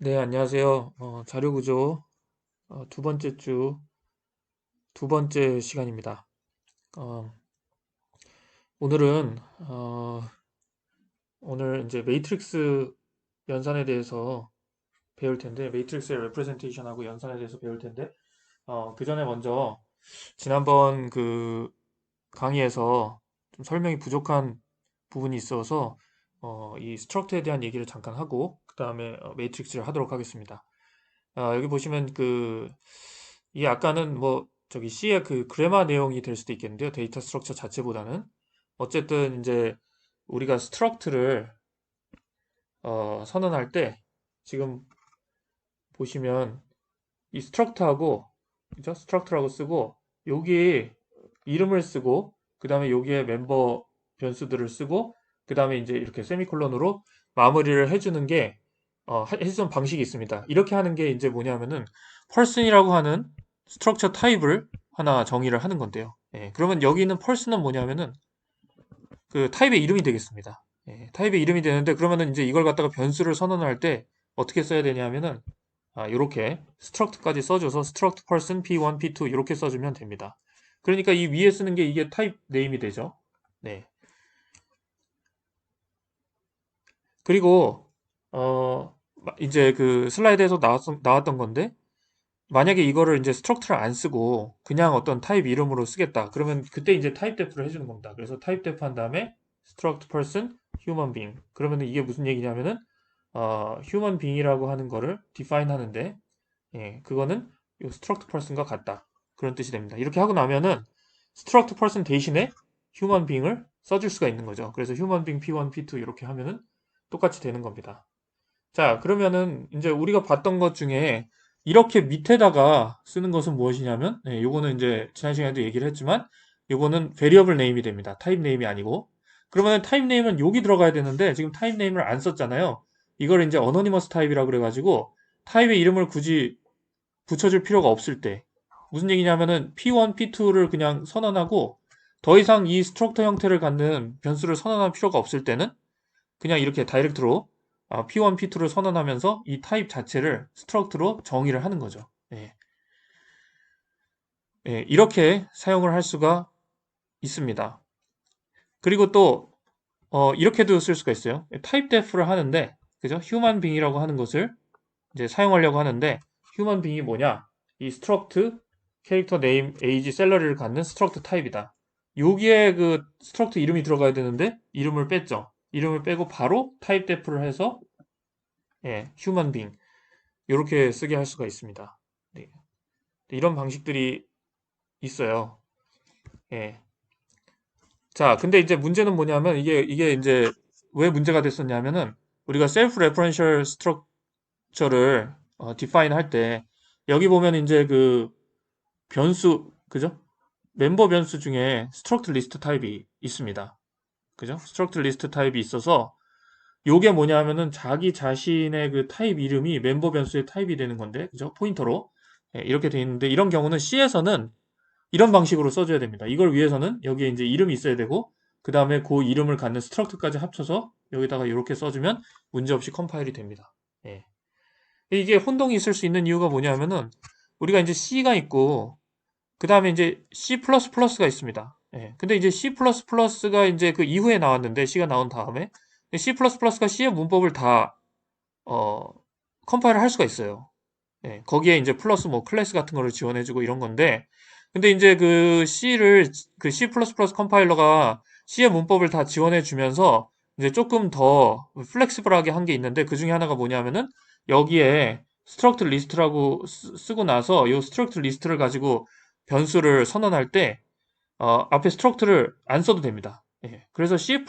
네, 안녕하세요. 자료 구조 두 번째 주 두 번째 시간입니다. 어, 오늘은 오늘 이제 매트릭스 연산에 대해서 배울 텐데, 매트릭스의 레프레젠테이션하고 연산에 대해서 배울 텐데, 그 전에 먼저 지난번 그 강의에서 좀 설명이 부족한 부분이 있어서 이 스트럭트에 대한 얘기를 잠깐 하고, 그 다음에 매트릭스를 하도록 하겠습니다. 여기 보시면 이 아까는 뭐 저기 C의 그 그래마 내용이 될 수도 있겠는데요. 데이터 스트럭처 자체보다는. 어쨌든 이제 우리가 스트럭트를 선언할 때 지금 보시면 이 스트럭트하고 그죠? 스트럭트라고 쓰고 여기 이름을 쓰고 그 다음에 여기에 멤버 변수들을 쓰고 그 다음에 이제 이렇게 세미콜론으로 마무리를 해주는 게 해주는 방식이 있습니다. 이렇게 하는 게 이제 뭐냐면은 person이라고 하는 스트럭처 타입을 하나 정의를 하는 건데요. 예, 그러면 여기 있는 person은 뭐냐면은 그 타입의 이름이 되겠습니다. 예, 타입의 이름이 되는데 그러면은 이제 이걸 갖다가 변수를 선언할 때 어떻게 써야 되냐면은 요렇게 struct까지 써줘서 struct person p1, p2 이렇게 써주면 됩니다. 그러니까 이 위에 쓰는 게 이게 타입 네임이 되죠. 네. 그리고 이제 그 슬라이드에서 나왔던 건데 만약에 이거를 이제 struct를 안 쓰고 그냥 어떤 타입 이름으로 쓰겠다. 그러면 그때 이제 타입 def를 해주는 겁니다. 그래서 타입 def 한 다음에 struct person human being. 그러면 이게 무슨 얘기냐면은 human being이라고 하는 거를 define 하는데 예, 그거는 이 struct person과 같다. 그런 뜻이 됩니다. 이렇게 하고 나면은 struct person 대신에 human being을 써줄 수가 있는 거죠. 그래서 human being p1, p2 이렇게 하면은 똑같이 되는 겁니다. 자, 그러면은 이제 우리가 봤던 것 중에 이렇게 밑에다가 쓰는 것은 무엇이냐면, 요거는 이제 지난 시간에도 얘기를 했지만, 요거는 variable name이 됩니다. 타입 네임이 아니고. 그러면 타입 네임은 여기 들어가야 되는데, 지금 타입 네임을 안 썼잖아요. 이걸 이제 anonymous 타입이라고 그래가지고, 타입의 이름을 굳이 붙여줄 필요가 없을 때. 무슨 얘기냐면은 P1, P2를 그냥 선언하고, 더 이상 이 스트럭터 형태를 갖는 변수를 선언할 필요가 없을 때는 그냥 이렇게 다이렉트로 P1, P2를 선언하면서 이 타입 자체를 스트럭트로 정의를 하는 거죠. 예. 예, 이렇게 사용을 할 수가 있습니다. 그리고 또 이렇게도 쓸 수가 있어요. 타입 def를 하는데 그죠? human being이라고 하는 것을 이제 사용하려고 하는데 human being이 뭐냐? 이 struct 캐릭터 네임 age 셀러리를 갖는 struct 타입이다. 여기에 그 struct 이름이 들어가야 되는데 이름을 뺐죠. 이름을 빼고 바로 타입 def를 해서 예, human being 이렇게 쓰게 할 수가 있습니다. 네. 이런 방식들이 있어요. 예. 자, 근데 이제 문제는 뭐냐면 이게 이제 왜 문제가 됐었냐면은 우리가 self referential structure를 define 할 때 여기 보면 이제 그 변수 그죠? 멤버 변수 중에 struct list 타입이 있습니다. 그죠? struct list 타입이 있어서 요게 뭐냐면은 자기 자신의 그 타입 이름이 멤버 변수의 타입이 되는 건데, 그죠? 포인터로. 예, 이렇게 돼 있는데, 이런 경우는 C에서는 이런 방식으로 써줘야 됩니다. 이걸 위해서는 여기에 이제 이름이 있어야 되고, 그 다음에 그 이름을 갖는 스트럭트까지 합쳐서 여기다가 이렇게 써주면 문제없이 컴파일이 됩니다. 예. 이게 혼동이 있을 수 있는 이유가 뭐냐면은, 우리가 이제 C가 있고, 그 다음에 이제 C++가 있습니다. 예. 근데 이제 C++가 이제 그 이후에 나왔는데, C가 나온 다음에, C++가 C의 문법을 다 어, 컴파일을 할 수가 있어요. 예, 거기에 이제 플러스 뭐 클래스 같은 거를 지원해주고 이런 건데, 근데 이제 그 C++ 컴파일러가 C의 문법을 다 지원해주면서 이제 조금 더 플렉시블하게 한 게 있는데 그 중에 하나가 뭐냐면은 여기에 struct list라고 쓰고 나서 이 struct list를 가지고 변수를 선언할 때 앞에 struct를 안 써도 됩니다. 예, 그래서 C++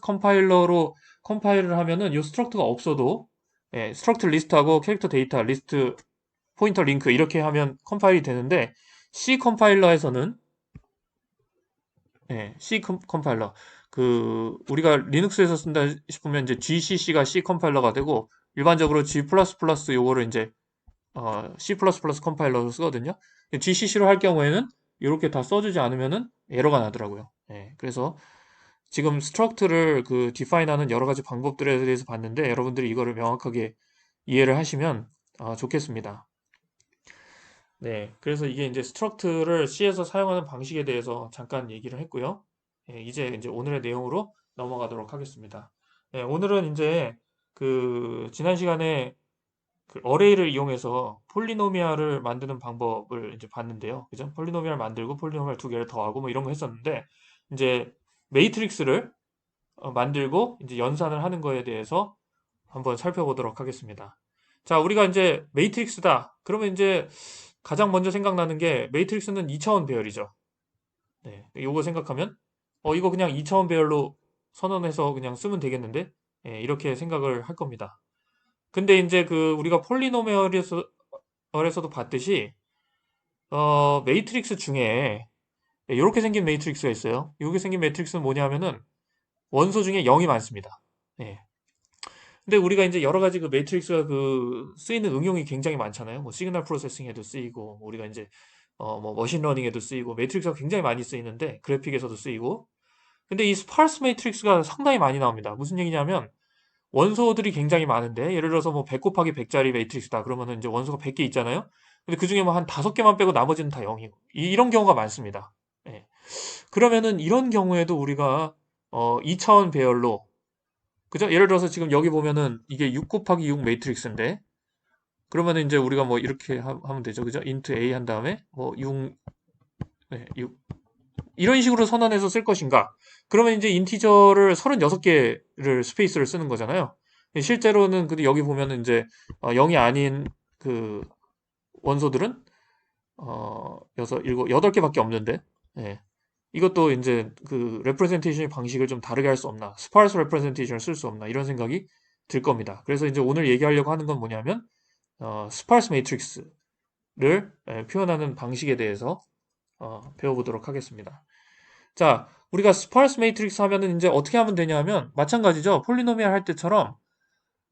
컴파일러로 컴파일을 하면은 이 struct가 없어도 예, struct list하고 캐릭터 데이터 리스트 포인터 링크 이렇게 하면 컴파일이 되는데 C 컴파일러에서는 예, C 컴파일러 우리가 리눅스에서 쓴다 싶으면 이제 GCC가 C 컴파일러가 되고 일반적으로 G++ 요거를 이제 C++ 컴파일러로 쓰거든요. GCC로 할 경우에는 이렇게 다 써주지 않으면은 에러가 나더라고요. 예, 그래서 지금 스트럭트를 그 디파인하는 여러 가지 방법들에 대해서 봤는데 여러분들이 이거를 명확하게 이해를 하시면 좋겠습니다. 네, 그래서 이게 이제 스트럭트를 C에서 사용하는 방식에 대해서 잠깐 얘기를 했고요. 이제 오늘의 내용으로 넘어가도록 하겠습니다. 오늘은 이제 그 지난 시간에 그 어레이를 이용해서 폴리노미알을 만드는 방법을 이제 봤는데요. 그죠? 폴리노미알 만들고 폴리노미알 두 개를 더하고 뭐 이런 거 했었는데 이제 매트릭스를 만들고 이제 연산을 하는 거에 대해서 한번 살펴보도록 하겠습니다. 자, 우리가 이제 매트릭스다. 그러면 이제 가장 먼저 생각나는 게 매트릭스는 2차원 배열이죠. 네, 요거 생각하면 이거 그냥 2차원 배열로 선언해서 그냥 쓰면 되겠는데 이렇게 생각을 할 겁니다. 근데 이제 그 우리가 폴리노미얼에서도 봤듯이 매트릭스 중에 이렇게 생긴 매트릭스가 있어요. 이렇게 생긴 매트릭스는 뭐냐면은 원소 중에 0이 많습니다. 예. 근데 우리가 이제 여러 가지 그 매트릭스가 그 쓰이는 응용이 굉장히 많잖아요. 뭐 시그널 프로세싱에도 쓰이고, 뭐 우리가 이제 뭐 머신러닝에도 쓰이고, 매트릭스가 굉장히 많이 쓰이는데 그래픽에서도 쓰이고. 근데 이 스파르스 매트릭스가 상당히 많이 나옵니다. 무슨 얘기냐면 원소들이 굉장히 많은데 예를 들어서 뭐 100 곱하기 100짜리 매트릭스다. 그러면은 이제 원소가 100개 있잖아요. 근데 그 중에 뭐 한 5개만 빼고 나머지는 다 0이고 이런 경우가 많습니다. 예. 그러면은 이런 경우에도 우리가 2차원 배열로 그죠? 예를 들어서 지금 여기 보면은 이게 6 곱하기 6 매트릭스인데 그러면은 이제 우리가 뭐 이렇게 하면 되죠. 그죠? int a 한 다음에 뭐 6, 네, 6 이런 식으로 선언해서 쓸 것인가? 그러면 이제 인티저를 36개를 스페이스를 쓰는 거잖아요. 실제로는 근데 여기 보면은 이제 0이 아닌 그 원소들은 6, 7, 8개밖에 없는데 예. 이것도 이제 그 레프레젠테이션의 방식을 좀 다르게 할 수 없나? 스파르스 레프레젠테이션을 쓸 수 없나? 이런 생각이 들 겁니다. 그래서 이제 오늘 얘기하려고 하는 건 뭐냐면 스파르스 매트릭스를 표현하는 방식에 대해서 배워보도록 하겠습니다. 자, 우리가 스파르스 매트릭스 하면은 이제 어떻게 하면 되냐면 마찬가지죠. 폴리노미얼 할 때처럼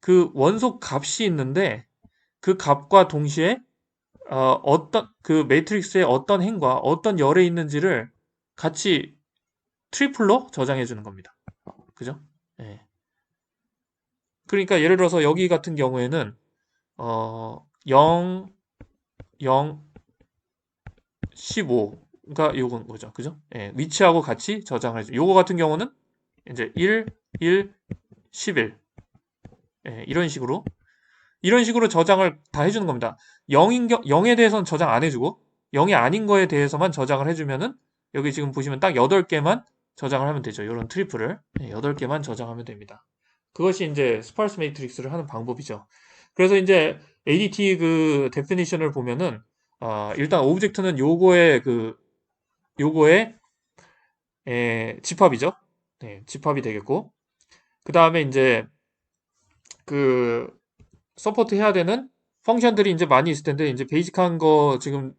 그 원소 값이 있는데 그 값과 동시에 어떤 그 매트릭스의 어떤 행과 어떤 열에 있는지를 같이 트리플로 저장해 주는 겁니다. 그죠? 예. 그러니까 예를 들어서 여기 같은 경우에는 0, 0, 15가 요건 거죠. 그죠? 예, 위치하고 같이 저장을 해줘. 요거 같은 경우는 이제 1, 1, 11. 예, 이런 식으로 저장을 다 해주는 겁니다. 0에 대해서는 저장 안 해주고 0이 아닌 거에 대해서만 저장을 해주면은 여기 지금 보시면 딱 8개만 저장을 하면 되죠. 이런 트리플을 8개만 저장하면 됩니다. 그것이 이제 스파르스 매트릭스를 하는 방법이죠. 그래서 이제 ADT 그 데피니션을 보면은 일단 오브젝트는 요거의 집합이죠. 네, 집합이 되겠고 그 다음에 이제 그 서포트 해야 되는 펑션들이 이제 많이 있을 텐데 이제 베이직한 거 지금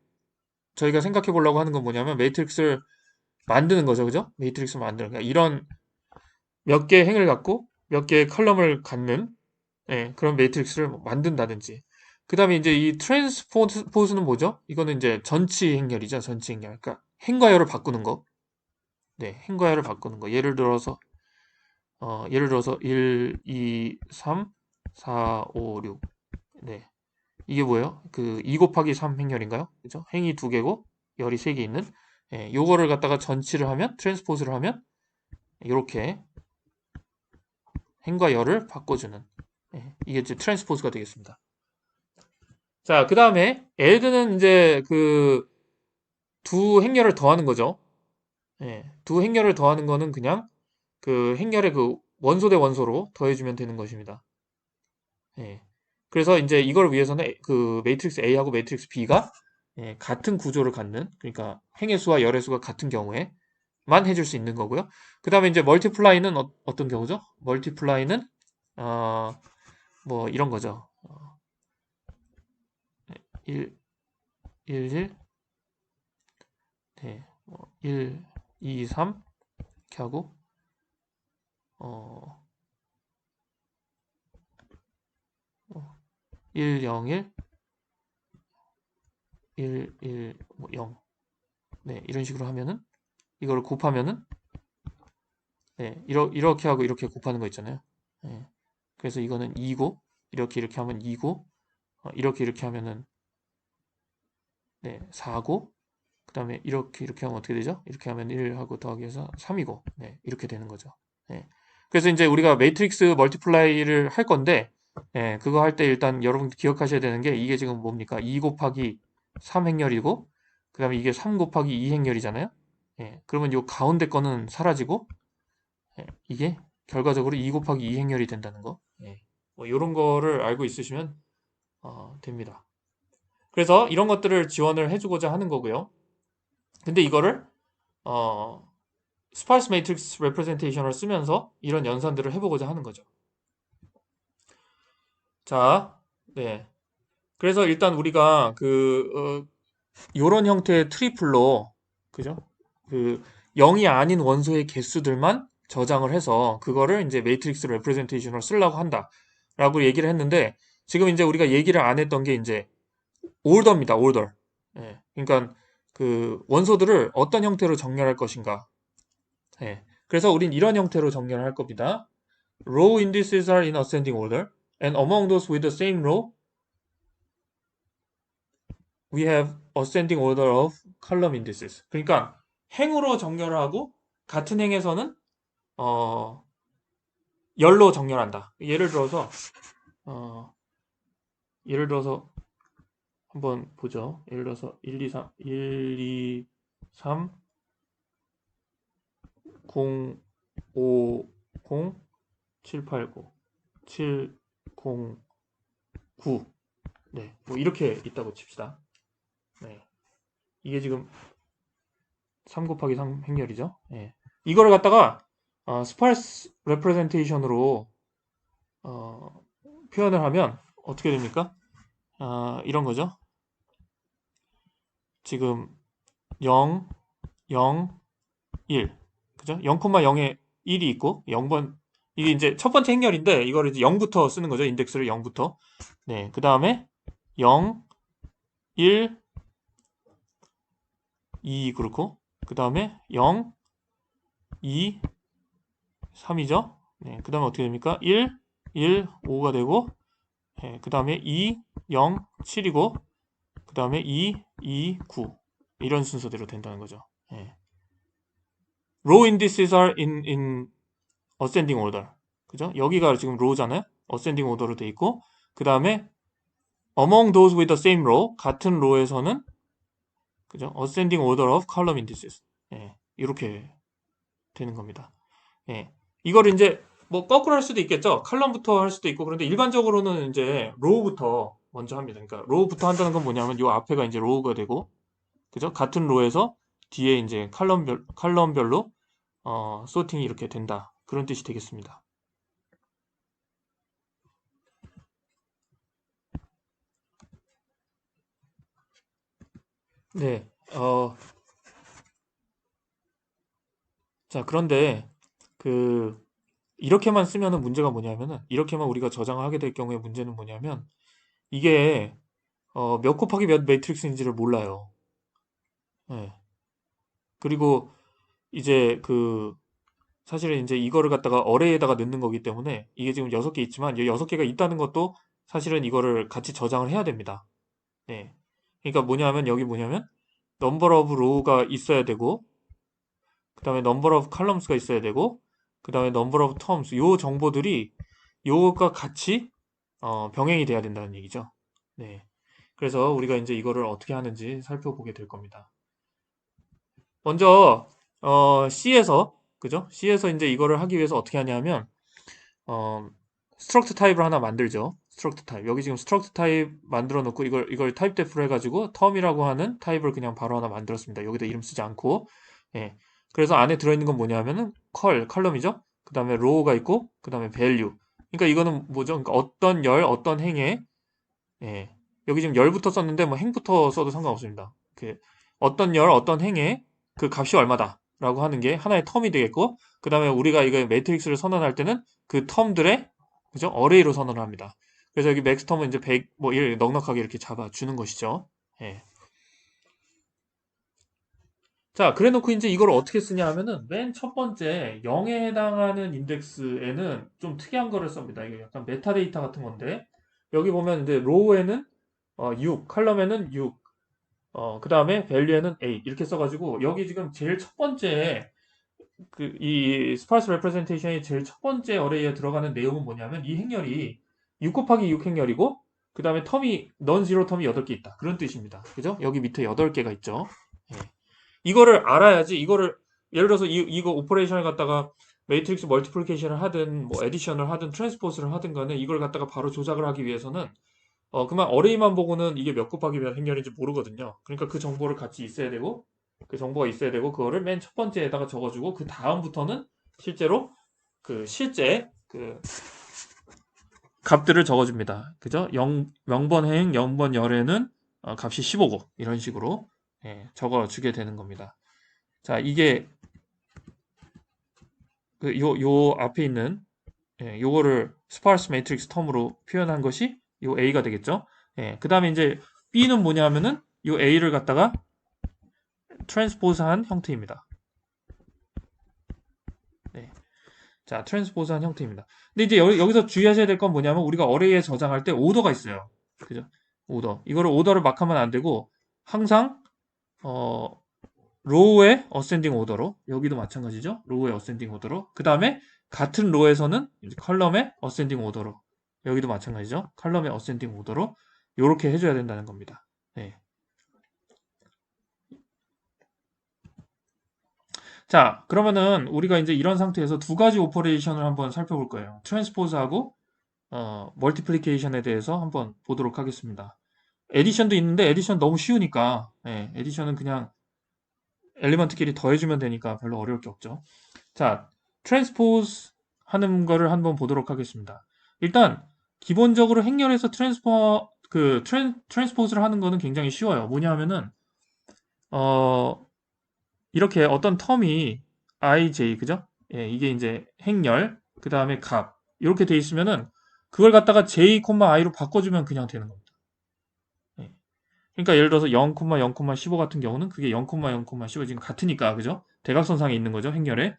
저희가 생각해 보려고 하는 건 뭐냐면 매트릭스를 만드는 거죠, 그죠? 매트릭스 만드는 그러니까 이런 몇 개의 행을 갖고 몇 개의 컬럼을 갖는 그런 매트릭스를 뭐 만든다든지. 그 다음에 이제 이 트랜스포즈는 뭐죠? 이거는 이제 전치 행렬이죠, 전치 행렬. 그러니까 행과 열을 바꾸는 거. 네, 행과 열을 바꾸는 거. 예를 들어서 1, 2, 3, 4, 5, 6. 네. 이게 뭐예요? 그 2 곱하기 3 행렬인가요? 그죠? 행이 두 개고 열이 세 개 있는 요거를 갖다가 전치를 하면 트랜스포즈를 하면 이렇게 행과 열을 바꿔주는 이게 이제 트랜스포즈가 되겠습니다. 자, 그 다음에 add는 이제 그 두 행렬을 더하는 거죠. 두 행렬을 더하는 거는 그냥 그 행렬의 그 원소 대 원소로 더해주면 되는 것입니다. 그래서 이제 이걸 위해서는 그 매트릭스 A하고 매트릭스 B가 같은 구조를 갖는 그러니까 행의 수와 열의 수가 같은 경우에만 해줄 수 있는 거고요. 그 다음에 이제 멀티플라이는 떤 경우죠? 멀티플라이는 뭐 이런 거죠. 1, 1, 1, 네, 1, 2, 3 이렇게 하고 1, 0, 1, 1, 1, 0 네, 이런 식으로 하면은 이걸 곱하면은 이렇게 하고 이렇게 곱하는 거 있잖아요. 그래서 이거는 2고 이렇게 하면 2고, 이렇게 하면은, 네, 4고, 그 다음에 이렇게 하면 어떻게 되죠? 이렇게 하면 1하고 더하기 해서 3이고, 네, 이렇게 되는 거죠. 네. 그래서 이제 우리가 매트릭스 멀티플라이를 할 건데, 예, 그거 할 때 일단 여러분 기억하셔야 되는 게 이게 지금 뭡니까? 2 곱하기 3 행렬이고, 그 다음에 이게 3 곱하기 2 행렬이잖아요? 예, 그러면 요 가운데 거는 사라지고, 예, 이게 결과적으로 2 곱하기 2 행렬이 된다는 거. 예, 뭐 요런 거를 알고 있으시면, 됩니다. 그래서 이런 것들을 지원을 해주고자 하는 거고요. 근데 이거를, 어, 스파르스 매트릭스 레프레젠테이션을 쓰면서 이런 연산들을 해보고자 하는 거죠. 자, 네. 그래서 일단 우리가 요런 형태의 트리플로, 그죠? 그 0이 아닌 원소의 개수들만 저장을 해서 그거를 이제 매트릭스 레프레젠테이션으로 쓰려고 한다라고 얘기를 했는데, 지금 이제 우리가 얘기를 안 했던 게 이제 올더입니다. 올더. 예. 그러니까 그 원소들을 어떤 형태로 정렬할 것인가. 예. 그래서 우린 이런 형태로 정렬을 할 겁니다. Row indices are in ascending order, and among those with the same row, we have ascending order of column indices. 그러니까 행으로 정렬을 하고 같은 행에서는 어, 열로 정렬한다. 어, 예를 들어서 한번 보죠. 예를 들어서 1, 2, 3, 1, 2, 3, 0, 5, 0, 7, 8, 9, 7, 0, 9. 네, 뭐 이렇게 있다고 칩시다. 네, 이게 지금 3 곱하기 3 행렬이죠. 예. 이거를 갖다가 스파르스 레프레젠테이션으로 표현을 하면 어떻게 됩니까? 이런 거죠. 지금 0, 0, 1. 그죠? 0,0에 1이 있고 0번 이게 이제 첫 번째 행렬인데 이거를 이제 0부터 쓰는 거죠. 인덱스를 0부터. 네. 그다음에 0, 1, 2 그렇고 그다음에 0, 2, 3이죠. 네. 그다음에 어떻게 됩니까? 1, 1, 5가 되고 예, 그 다음에 2, 0, 7이고 그 다음에 2, 2, 9 이런 순서대로 된다는 거죠. 예. Row indices are in ascending order. 그죠? 여기가 지금 row잖아요. ascending order로 돼 있고 그 다음에 among those with the same row 같은 row에서는 그죠? ascending order of column indices. 예. 이렇게 되는 겁니다. 예. 이거를 이제 뭐 거꾸로 할 수도 있겠죠. 칼럼부터 할 수도 있고 그런데 일반적으로는 이제 로우부터 먼저 합니다. 그러니까 로우부터 한다는 건 뭐냐면 요 앞에가 이제 로우가 되고 그죠? 같은 로에서 뒤에 이제 칼럼별로 소팅이 이렇게 된다. 그런 뜻이 되겠습니다. 네. 자, 그런데 그 이렇게만 쓰면은 문제가 뭐냐면은 이렇게만 우리가 저장을 하게 될 경우에 문제는 뭐냐면 이게 몇 곱하기 몇 매트릭스인지를 몰라요. 네. 그리고 이제 사실은 이제 이거를 갖다가 어레이에다가 넣는 거기 때문에 이게 지금 6개 있지만 이 6개가 있다는 것도 사실은 이거를 같이 저장을 해야 됩니다. 네. 그러니까 뭐냐면 여기 뭐냐면 number of row가 있어야 되고 그 다음에 number of columns가 있어야 되고 그 다음에 number of terms 요 정보들이 요거가 같이 병행이 돼야 된다는 얘기죠. 네. 그래서 우리가 이제 이거를 어떻게 하는지 살펴보게 될 겁니다. 먼저 C에서 그죠? C에서 이제 이거를 하기 위해서 어떻게 하냐면 스트럭트 타입을 하나 만들죠. 스트럭트 타입. 여기 지금 스트럭트 타입 만들어 놓고 이걸 타입 데프로 해가지고 텀이라고 하는 타입을 그냥 바로 하나 만들었습니다. 여기다 이름 쓰지 않고. 예. 그래서 안에 들어있는 건 뭐냐면은 컬럼이죠. 그 다음에 로우가 있고 그 다음에 밸류. 그러니까 이거는 뭐죠? 그러니까 어떤 열, 어떤 행에 예. 여기 지금 열부터 썼는데 뭐 행부터 써도 상관없습니다. 어떤 열, 어떤 행에 그 값이 얼마다 라고 하는 게 하나의 텀이 되겠고 그 다음에 우리가 이거 매트릭스를 선언할 때는 그 텀들의 그죠? 어레이로 선언을 합니다. 그래서 여기 맥스 텀은 이제 100, 뭐 이렇게 넉넉하게 이렇게 잡아주는 것이죠. 예. 자, 그래 놓고 이제 이걸 어떻게 쓰냐 하면은 맨 첫 번째 0에 해당하는 인덱스에는 좀 특이한 거를 씁니다. 이게 약간 메타데이터 같은 건데 여기 보면 이제 로우에는 6, 컬럼에는 6, 그 다음에 밸류에는 8 이렇게 써가지고 여기 지금 제일 첫 번째 이 스파스 레프레젠테이션이 제일 첫 번째 어레이에 들어가는 내용은 뭐냐면 이 행렬이 6 곱하기 6 행렬이고 그 다음에 텀이 넌 지로 텀이 8개 있다. 그런 뜻입니다. 그죠? 여기 밑에 8개가 있죠. 예. 이거를 알아야지 이거를 예를 들어서 이거 오퍼레이션을 갖다가 매트릭스 멀티플리케이션을 하든 뭐 에디션을 하든 트랜스포즈를 하든 간에 이걸 갖다가 바로 조작을 하기 위해서는 그만 어레이만 보고는 이게 몇 곱하기 몇 행렬인지 모르거든요. 그러니까 그 정보를 같이 있어야 되고 그 정보가 있어야 되고 그거를 맨 첫 번째에다가 적어주고 그 다음부터는 실제로 실제 값들을 적어줍니다. 그죠? 0번 행, 0번 열에는 값이 15고 이런 식으로 예, 적어주게 되는 겁니다. 자, 이게 요 앞에 있는 요거를 스파르스 매트릭스 텀으로 표현한 것이 요 A가 되겠죠. 예, 그 다음에 이제 B는 뭐냐면은 요 A를 갖다가 트랜스포즈한 형태입니다. 네. 자, 트랜스포즈한 형태입니다. 근데 이제 여기서 주의하셔야 될 건 뭐냐면 우리가 어레이에 저장할 때 오더가 있어요. 그죠? 오더. 이거를 오더를 막 하면 안 되고 항상 어 로우의 어센딩 오더로 여기도 마찬가지죠. 로우의 어센딩 오더로 그 다음에 같은 로에서는 컬럼의 어센딩 오더로 여기도 마찬가지죠. 컬럼의 어센딩 오더로 이렇게 해줘야 된다는 겁니다. 네. 자, 그러면은 우리가 이제 이런 상태에서 두 가지 오퍼레이션을 한번 살펴볼 거예요. 트랜스포즈하고 멀티플리케이션에 대해서 한번 보도록 하겠습니다. 에디션도 있는데 에디션 너무 쉬우니까 에디션은 그냥 엘리먼트끼리 더해주면 되니까 별로 어려울 게 없죠. 자, 트랜스포즈 하는 거를 한번 보도록 하겠습니다. 일단 기본적으로 행렬에서 트랜스포즈를 하는 거는 굉장히 쉬워요. 뭐냐 하면은 어, 이렇게 어떤 텀이 ij 그죠? 예, 이게 이제 행렬 그 다음에 값 이렇게 돼 있으면은 그걸 갖다가 j, i로 바꿔주면 그냥 되는 겁니다. 예. 그러니까 예를 들어서 0, 0, 15 같은 경우는 그게 0, 0, 15 지금 같으니까 그죠? 대각선상에 있는 거죠 행렬에.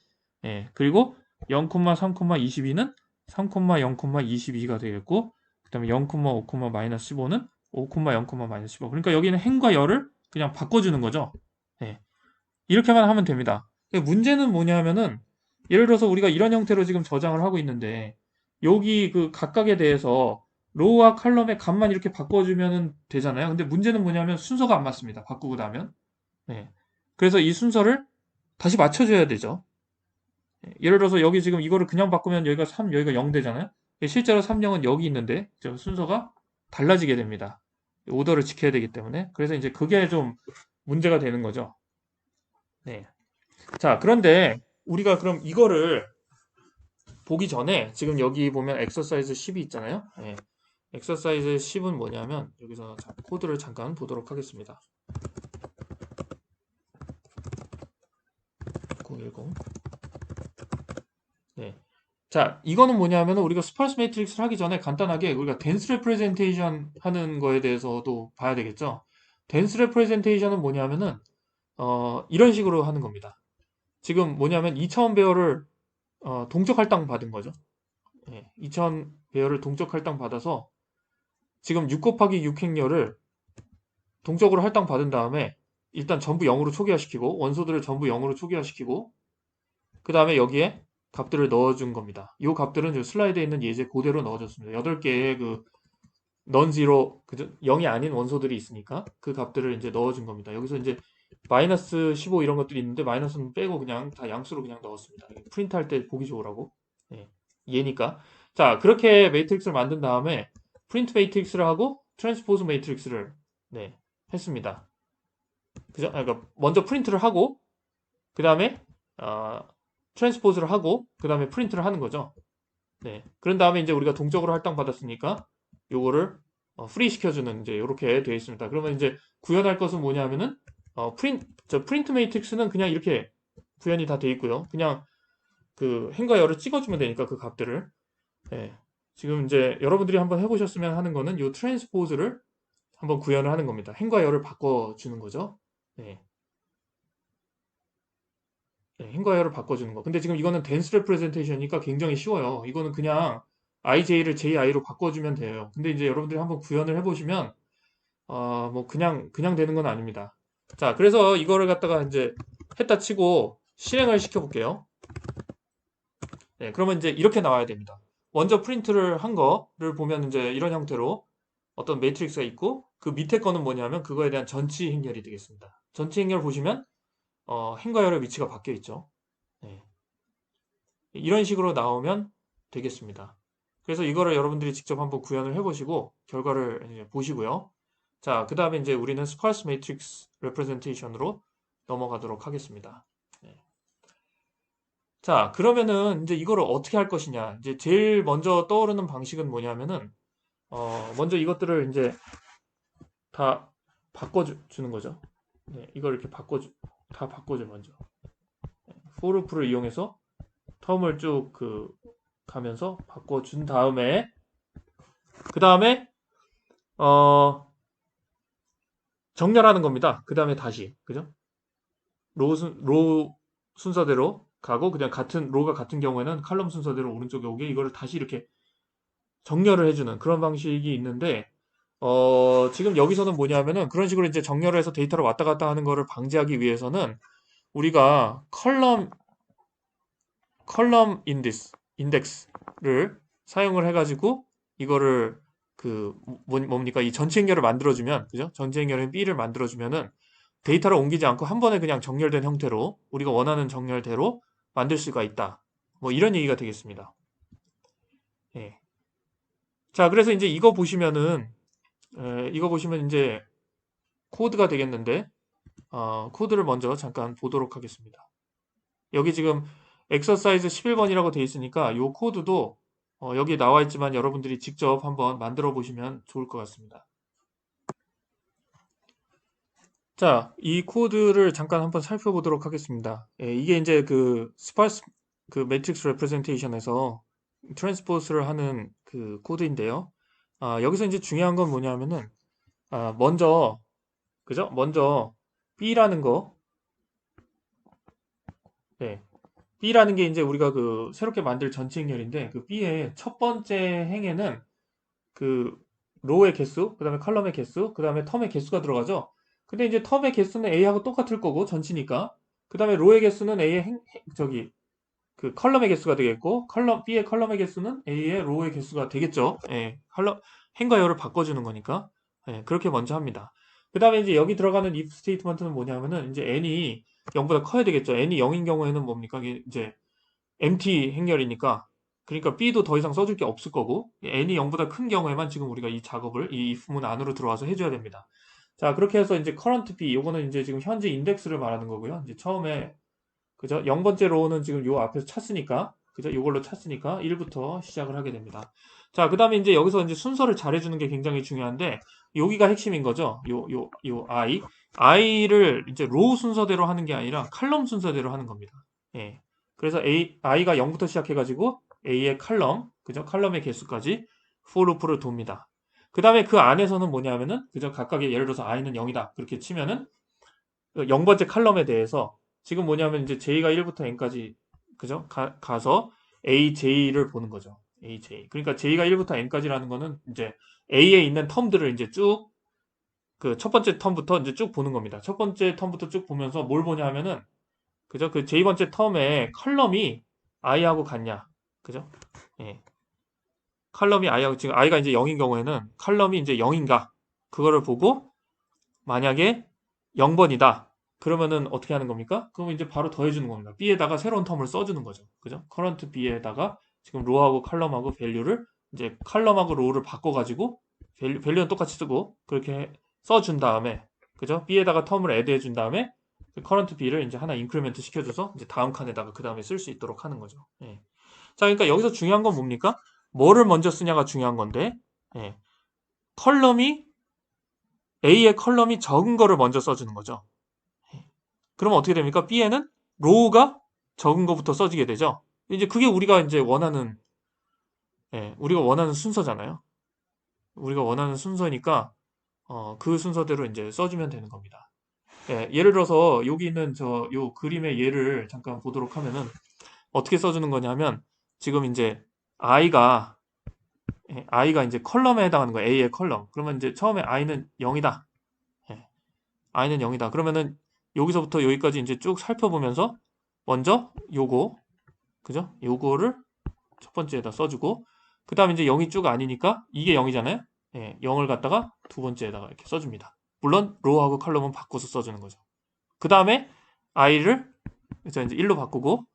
예. 그리고 0, 3, 22는 3, 0, 22가 되겠고 그다음에 0, 5, 마이너스 15는 5, 0, 마이너스 15. 그러니까 여기는 행과 열을 그냥 바꿔주는 거죠. 예. 이렇게만 하면 됩니다. 문제는 뭐냐면은 예를 들어서 우리가 이런 형태로 지금 저장을 하고 있는데 여기 그 각각에 대해서 로우와 칼럼의 값만 이렇게 바꿔주면 되잖아요. 근데 문제는 뭐냐면 순서가 안 맞습니다. 바꾸고 나면. 네. 그래서 이 순서를 다시 맞춰줘야 되죠. 예를 들어서 여기 지금 이거를 그냥 바꾸면 여기가 3, 여기가 0 되잖아요. 실제로 3, 0은 여기 있는데 순서가 달라지게 됩니다. 오더를 지켜야 되기 때문에. 그래서 이제 그게 좀 문제가 되는 거죠. 네. 자, 그런데 우리가 그럼 이거를 보기 전에 지금 여기 보면 엑서사이즈 10이 있잖아요. 예. 엑서사이즈 10은 뭐냐면 여기서 코드를 잠깐 보도록 하겠습니다. 010. 네. 자, 이거는 뭐냐면 우리가 스파스 매트릭스를 하기 전에 간단하게 우리가 덴스 레프레젠테이션 하는 거에 대해서도 봐야 되겠죠. 덴스 레프레젠테이션은 뭐냐면은 이런 식으로 하는 겁니다. 지금 뭐냐면 2000 배열을 동적 할당 받은 거죠. 예, 2000 배열을 동적 할당 받아서 지금 6 곱하기 6 행렬을 동적으로 할당 받은 다음에 일단 전부 0으로 초기화시키고 원소들을 전부 0으로 초기화시키고 그 다음에 여기에 값들을 넣어준 겁니다. 이 값들은 슬라이드에 있는 예제 그대로 넣어줬습니다. 8개의 non-zero 0이 아닌 원소들이 있으니까 그 값들을 이제 넣어준 겁니다. 여기서 이제 마이너스 15 이런 것들이 있는데 마이너스는 빼고 그냥 다 양수로 그냥 넣었습니다. 프린트 할 때 보기 좋으라고. 예, 얘니까. 자, 그렇게 매트릭스를 만든 다음에 프린트 매트릭스를 하고 트랜스포즈 매트릭스를 네, 했습니다. 그죠? 그러니까 먼저 프린트를 하고 그 다음에 트랜스포즈를 하고 그 다음에 프린트를 하는 거죠. 네. 그런 다음에 이제 우리가 동적으로 할당 받았으니까 요거를 프리 시켜주는 이제 이렇게 되어 있습니다. 그러면 이제 구현할 것은 뭐냐면은 프린트 매트릭스는 그냥 이렇게 구현이 다 되어 있고요. 그냥 그 행과 열을 찍어주면 되니까 그 값들을. 예. 지금 이제 여러분들이 한번 해보셨으면 하는 거는 요 트랜스포즈를 한번 구현을 하는 겁니다. 행과 열을 바꿔주는 거죠. 네. 네, 행과 열을 바꿔주는 거. 근데 지금 이거는 댄스 레프레젠테이션이니까 굉장히 쉬워요. 이거는 그냥 ij를 ji로 바꿔주면 돼요. 근데 이제 여러분들이 한번 구현을 해보시면 뭐 그냥 되는 건 아닙니다. 자, 그래서 이거를 갖다가 이제 했다 치고 실행을 시켜볼게요. 네, 그러면 이제 이렇게 나와야 됩니다. 먼저 프린트를 한 거를 보면 이제 이런 형태로 어떤 매트릭스가 있고 그 밑에 거는 뭐냐면 그거에 대한 전치 행렬이 되겠습니다. 전치 행렬 보시면 행과 열의 위치가 바뀌어 있죠. 네. 이런 식으로 나오면 되겠습니다. 그래서 이거를 여러분들이 직접 한번 구현을 해보시고 결과를 이제 보시고요. 자, 그 다음에 이제 우리는 스파스 매트릭스 레프레젠테이션으로 넘어가도록 하겠습니다. 네. 자, 그러면은 이제 이거를 어떻게 할 것이냐. 이제 제일 먼저 떠오르는 방식은 뭐냐면은 먼저 이것들을 이제 다 바꿔주는 거죠. 네, 이걸 이렇게 다 바꿔줘 먼저. for 를 이용해서 텀을 쭉 가면서 바꿔준 다음에 그 다음에 정렬하는 겁니다. 그 다음에 다시 그죠? 로 순서대로 가고 그냥 로가 같은 경우에는 칼럼 순서대로 오른쪽에 오게 이거를 다시 이렇게 정렬을 해주는 그런 방식이 있는데 지금 여기서는 뭐냐면은 그런 식으로 이제 정렬을 해서 데이터를 왔다 갔다 하는 거를 방지하기 위해서는 우리가 컬럼 인덱스를 사용을 해가지고 이거를 뭡니까 이 전체 행렬을 만들어주면 그죠? 전체 행렬의 B를 만들어주면은 데이터를 옮기지 않고 한 번에 그냥 정렬된 형태로 우리가 원하는 정렬대로 만들 수가 있다. 뭐 이런 얘기가 되겠습니다. 예. 자, 그래서 이제 이거 보시면 이제 코드가 되겠는데 코드를 먼저 잠깐 보도록 하겠습니다. 여기 지금 엑서사이즈 11번이라고 되어 있으니까 이 코드도 여기 나와 있지만 여러분들이 직접 한번 만들어 보시면 좋을 것 같습니다. 자, 이 코드를 잠깐 한번 살펴보도록 하겠습니다. 예, 이게 이제 스파스 매트릭스 레프레젠테이션에서 트랜스포스를 하는 그 코드인데요. 여기서 이제 중요한 건 뭐냐면은 먼저 그죠? 먼저 B라는 거 네. B라는 게 이제 우리가 새롭게 만들 전체 행렬인데 그 B의 첫 번째 행에는 그 로우의 개수, 그 다음에 컬럼의 개수, 그 다음에 텀의 개수가 들어가죠. 근데 이제 텀의 개수는 A하고 똑같을 거고 전치니까 그 다음에 로우의 개수는 A의 컬럼의 개수가 되겠고 B의 컬럼의 개수는 A의 로우의 개수가 되겠죠. 예, 행과 열을 바꿔주는 거니까 예, 그렇게 먼저 합니다. 그 다음에 이제 여기 들어가는 if 스테이트먼트는 뭐냐면은 이제 n이 0보다 커야 되겠죠. n이 0인 경우에는 뭡니까? 이제 empty 행렬이니까 그러니까 B도 더 이상 써줄 게 없을 거고 n이 0보다 큰 경우에만 지금 우리가 이 작업을 이 if문 안으로 들어와서 해줘야 됩니다. 자, 그렇게 해서 이제 current B 요거는 이제 지금 현재 인덱스를 말하는 거고요. 이제 처음에 그죠? 0번째 로우는 지금 요 앞에서 찼으니까 그죠? 요걸로 찼으니까 1부터 시작을 하게 됩니다. 자, 그 다음에 이제 여기서 이제 순서를 잘해주는 게 굉장히 중요한데 여기가 핵심인 거죠. 요 i를 이제 로우 순서대로 하는 게 아니라 칼럼 순서대로 하는 겁니다. 예. 그래서 i가 0부터 시작해가지고 a의 칼럼, 그죠? 칼럼의 개수까지 for loop를 돕니다. 그 다음에 그 안에서는 뭐냐면은 그죠? 각각의 예를 들어서 i는 0이다 그렇게 치면은 0번째 칼럼에 대해서 지금 뭐냐면 이제 J가 1부터 N까지 그죠? 가서 AJ를 보는 거죠. AJ. 그러니까 J가 1부터 N까지라는 거는 이제 A에 있는 텀들을 이제 쭉 첫 번째 텀부터 이제 쭉 보는 겁니다. 첫 번째 텀부터 쭉 보면서 뭘 보냐 하면은 그죠? 그 J번째 텀에 컬럼이 I하고 같냐. 그죠? 예. 컬럼이 I하고 지금 I가 이제 0인 경우에는 컬럼이 이제 0인가 그거를 보고 만약에 0번이다. 그러면은 어떻게 하는 겁니까? 그러면 이제 바로 더해주는 겁니다. B에다가 새로운 텀을 써주는 거죠. 그죠? current B에다가 지금 로우하고 컬럼하고 밸류를 이제 컬럼하고 로우를 바꿔가지고 밸류는 똑같이 쓰고 그렇게 써준 다음에 그죠? B에다가 텀을 애드 해준 다음에 current B를 이제 하나 인크리멘트 시켜줘서 이제 다음 칸에다가 그 다음에 쓸 수 있도록 하는 거죠. 예. 자, 그러니까 여기서 중요한 건 뭡니까? 뭐를 먼저 쓰냐가 중요한 건데 예. 컬럼이 A의 컬럼이 적은 거를 먼저 써주는 거죠. 그러면 어떻게 됩니까? B에는 로우가 적은 거부터 써지게 되죠. 이제 그게 우리가 이제 우리가 원하는 순서잖아요. 우리가 원하는 순서니까 그 순서대로 이제 써주면 되는 겁니다. 예, 예를 들어서 여기 있는 요 그림의 예를 잠깐 보도록 하면은 어떻게 써주는 거냐면 지금 이제 i가 예, i가 이제 컬럼에 해당하는 거예요. a의 컬럼. 그러면 이제 처음에 i는 0이다. 예, i는 0이다. 그러면은 여기서부터 여기까지 이제 쭉 살펴보면서 먼저 요거, 그죠? 요거를 첫 번째에다 써주고, 그 다음에 이제 0이 쭉 아니니까 이게 0이잖아요. 예, 0을 갖다가 두 번째에다가 이렇게 써줍니다. 물론 로우하고 컬럼은 바꿔서 써주는 거죠. 그 다음에 i를 그래서 이제 1로 바꾸고,